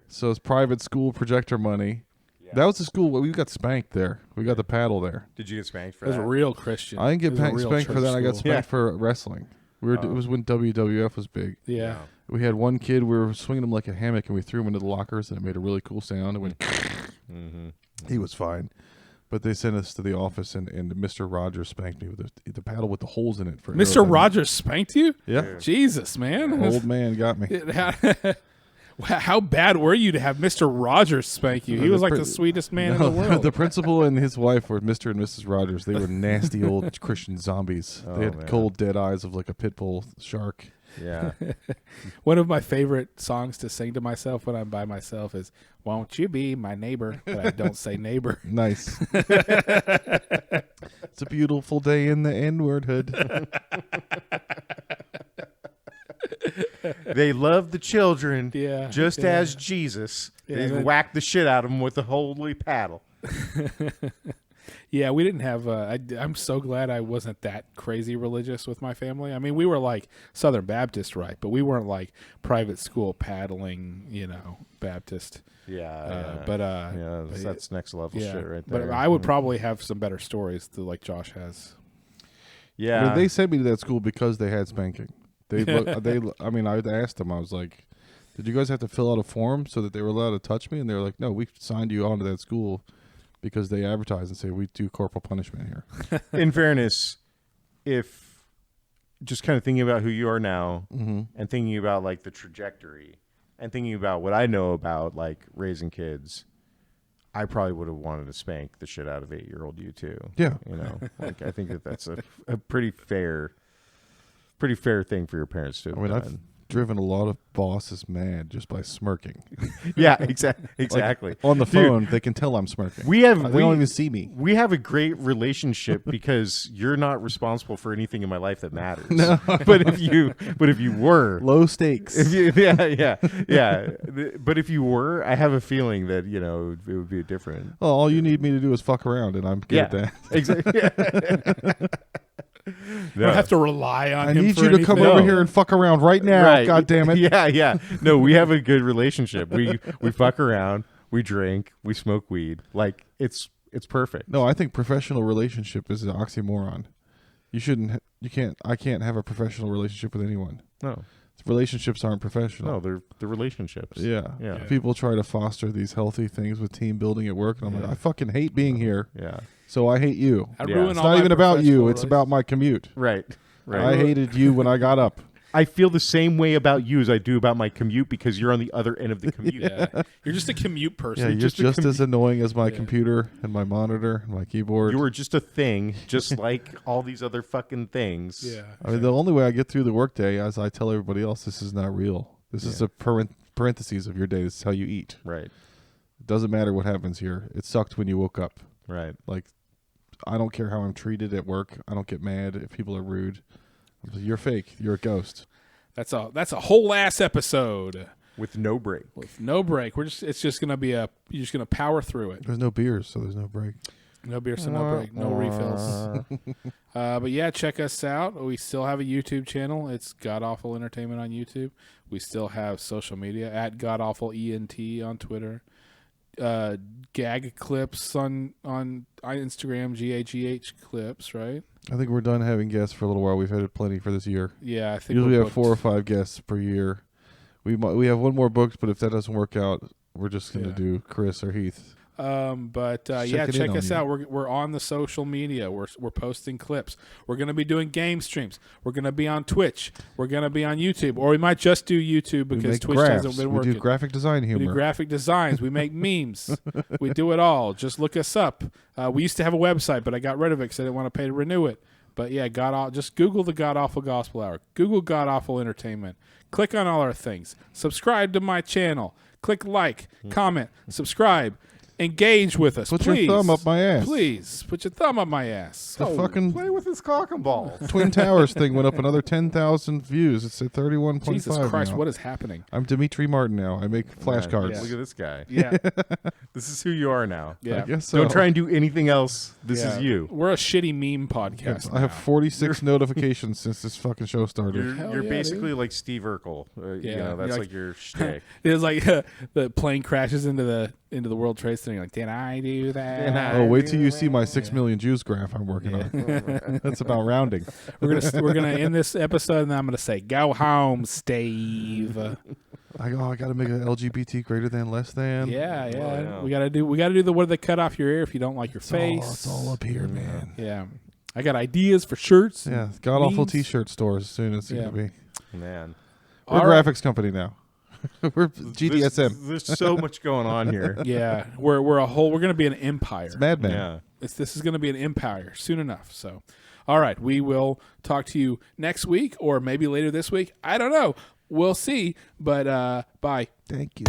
So it's private school projector money. Yeah. That was the school where we got spanked there. We got the paddle there. Did you get spanked for It was that? a real Christian. I didn't get It was a real spanked for church that. I got school. spanked for wrestling. It was when WWF was big. Yeah. We had one kid, we were swinging him like a hammock, and we threw him into the lockers, and it made a really cool sound. It went. Mm-hmm. He was fine. But they sent us to the office, and Mr. Rogers spanked me with the paddle with the holes in it. For Mr. everything. Rogers spanked you? Yeah. Jesus, man. Old man got me. How bad were you to have Mr. Rogers spank you? He was like the sweetest man in the world. The principal and his wife were Mr. and Mrs. Rogers. They were nasty old Christian zombies. Oh, they had man. cold, dead eyes of like a pit bull shark. Yeah. One of my favorite songs to sing to myself when I'm by myself is "Won't You Be My Neighbor?" But I don't say neighbor. Nice. It's a beautiful day in the N-word hood. They love the children Yeah, just yeah. as Jesus. Yeah, They that- whacked the shit out of them with the holy paddle. Yeah, we didn't have. I'm so glad I wasn't that crazy religious with my family. I mean, we were like Southern Baptist, right? But we weren't like private school paddling, Baptist. Yeah. But That's next level yeah. shit right But there. I would probably have some better stories like Josh has. Yeah. I mean, they sent me to that school because they had spanking. I mean, I asked them. I was like, "Did you guys have to fill out a form so that they were allowed to touch me?" And they were like, "No, we signed you onto that school because they advertise and say we do corporal punishment here." In fairness, if just kind of thinking about who you are now Mm-hmm. and thinking about like the trajectory and thinking about what I know about like raising kids, I probably would have wanted to spank the shit out of 8-year-old you too. Yeah. Like I think that's a pretty fair thing for your parents to have I mean, I've done. driven a lot of bosses mad just by smirking. Yeah, exactly. On the Dude, phone, they can tell I'm smirking. We have They don't even see me. We have a great relationship because you're not responsible for anything in my life that matters. No. But if you were, Low stakes. yeah. But if you were, I have a feeling that it would be different. Well, all you need me to do is fuck around, and I'm good at that. Exactly. You don't have to rely on I him need for you to come anything. over No. here and fuck around right now. Right. God damn it. Yeah. No, we have a good relationship. We fuck around, we drink, we smoke weed. Like it's perfect. No, I think professional relationship is an oxymoron. I can't have a professional relationship with anyone. No. Relationships aren't professional. No, they're relationships. Yeah. Yeah. People try to foster these healthy things with team building at work, and I'm like, I fucking hate being here, Yeah. so I hate you. I Yeah. ruin It's all not my even about you. professional It's about my commute. Right. I hated you when I got up. I feel the same way about you as I do about my commute because you're on the other end of the commute. Yeah. You're just a commute person. Yeah, you're just as annoying as my computer and my monitor and my keyboard. You were just a thing, just like all these other fucking things. Yeah. I mean, the only way I get through the workday, as I tell everybody else, this is not real. This is a parentheses of your day. This is how you eat. Right. It doesn't matter what happens here. It sucked when you woke up. Right. Like, I don't care how I'm treated at work. I don't get mad if people are rude. You're fake. You're a ghost. That's a whole ass episode With no break. with no break. It's just gonna be you're just gonna power through it. There's no beers, so there's no break. No beer, so no break, no refills. But yeah, check us out. We still have a YouTube channel. It's God Awful Entertainment on YouTube. We still have social media at God Awful ENT on Twitter. Gag clips on Instagram, GAGH clips, right? I think we're done having guests for a little while. We've had plenty for this year. Yeah, I think Usually we we're have 4 or 5 guests per year. We have one more booked, but if that doesn't work out, we're just going to do Chris or Heath. Check us out. We're on the social media. We're posting clips. We're going to be doing game streams. We're going to be on Twitch. We're going to be on YouTube, or we might just do YouTube because Twitch hasn't been working. We do graphic design humor. We do graphic designs. We make memes. We do it all. Just look us up. We used to have a website, but I got rid of it because I didn't want to pay to renew it. But yeah, just Google the God Awful Gospel Hour. Google God Awful Entertainment. Click on all our things. Subscribe to my channel. Click like, comment, subscribe. Engage with us, Put please. your thumb up my ass. Please put your thumb up my ass. The fucking Play with his cock and balls. Twin Towers thing went up another 10,000 views. It's at 31.5 Jesus Christ, now. what is happening? I'm Dimitri Martin now. I make flashcards. Look at this guy. Yeah, This is who you are now. yeah. I guess so. Don't try and do anything else. This Yeah. is you. We're a shitty meme podcast. I have now. 46 notifications since this fucking show started. Hell You're yeah, basically like Steve Urkel. Yeah. That's You're like your shtick. It was like the plane crashes into the World Trade Center. You're like, did I do that? Oh, wait till you see my 6 million Jews graph I'm working on. That's about rounding. We're gonna end this episode, and I'm gonna say, "Go home, Steve." I got to make an LGBT greater than less than. Yeah. yeah. We gotta do the what do they cut off your ear if you don't like your face? It's all up here, man. Yeah. I got ideas for shirts. Yeah, God awful memes. T-shirt stores as soon as it's Yeah. gonna be. Man. We're a All right. graphics company now. We're GDSM. There's so much going on here. Yeah, we're gonna be an empire. It's Madman. Yeah. This is gonna be an empire soon enough. So, all right, we will talk to you next week or maybe later this week. I don't know. We'll see. But bye. Thank you.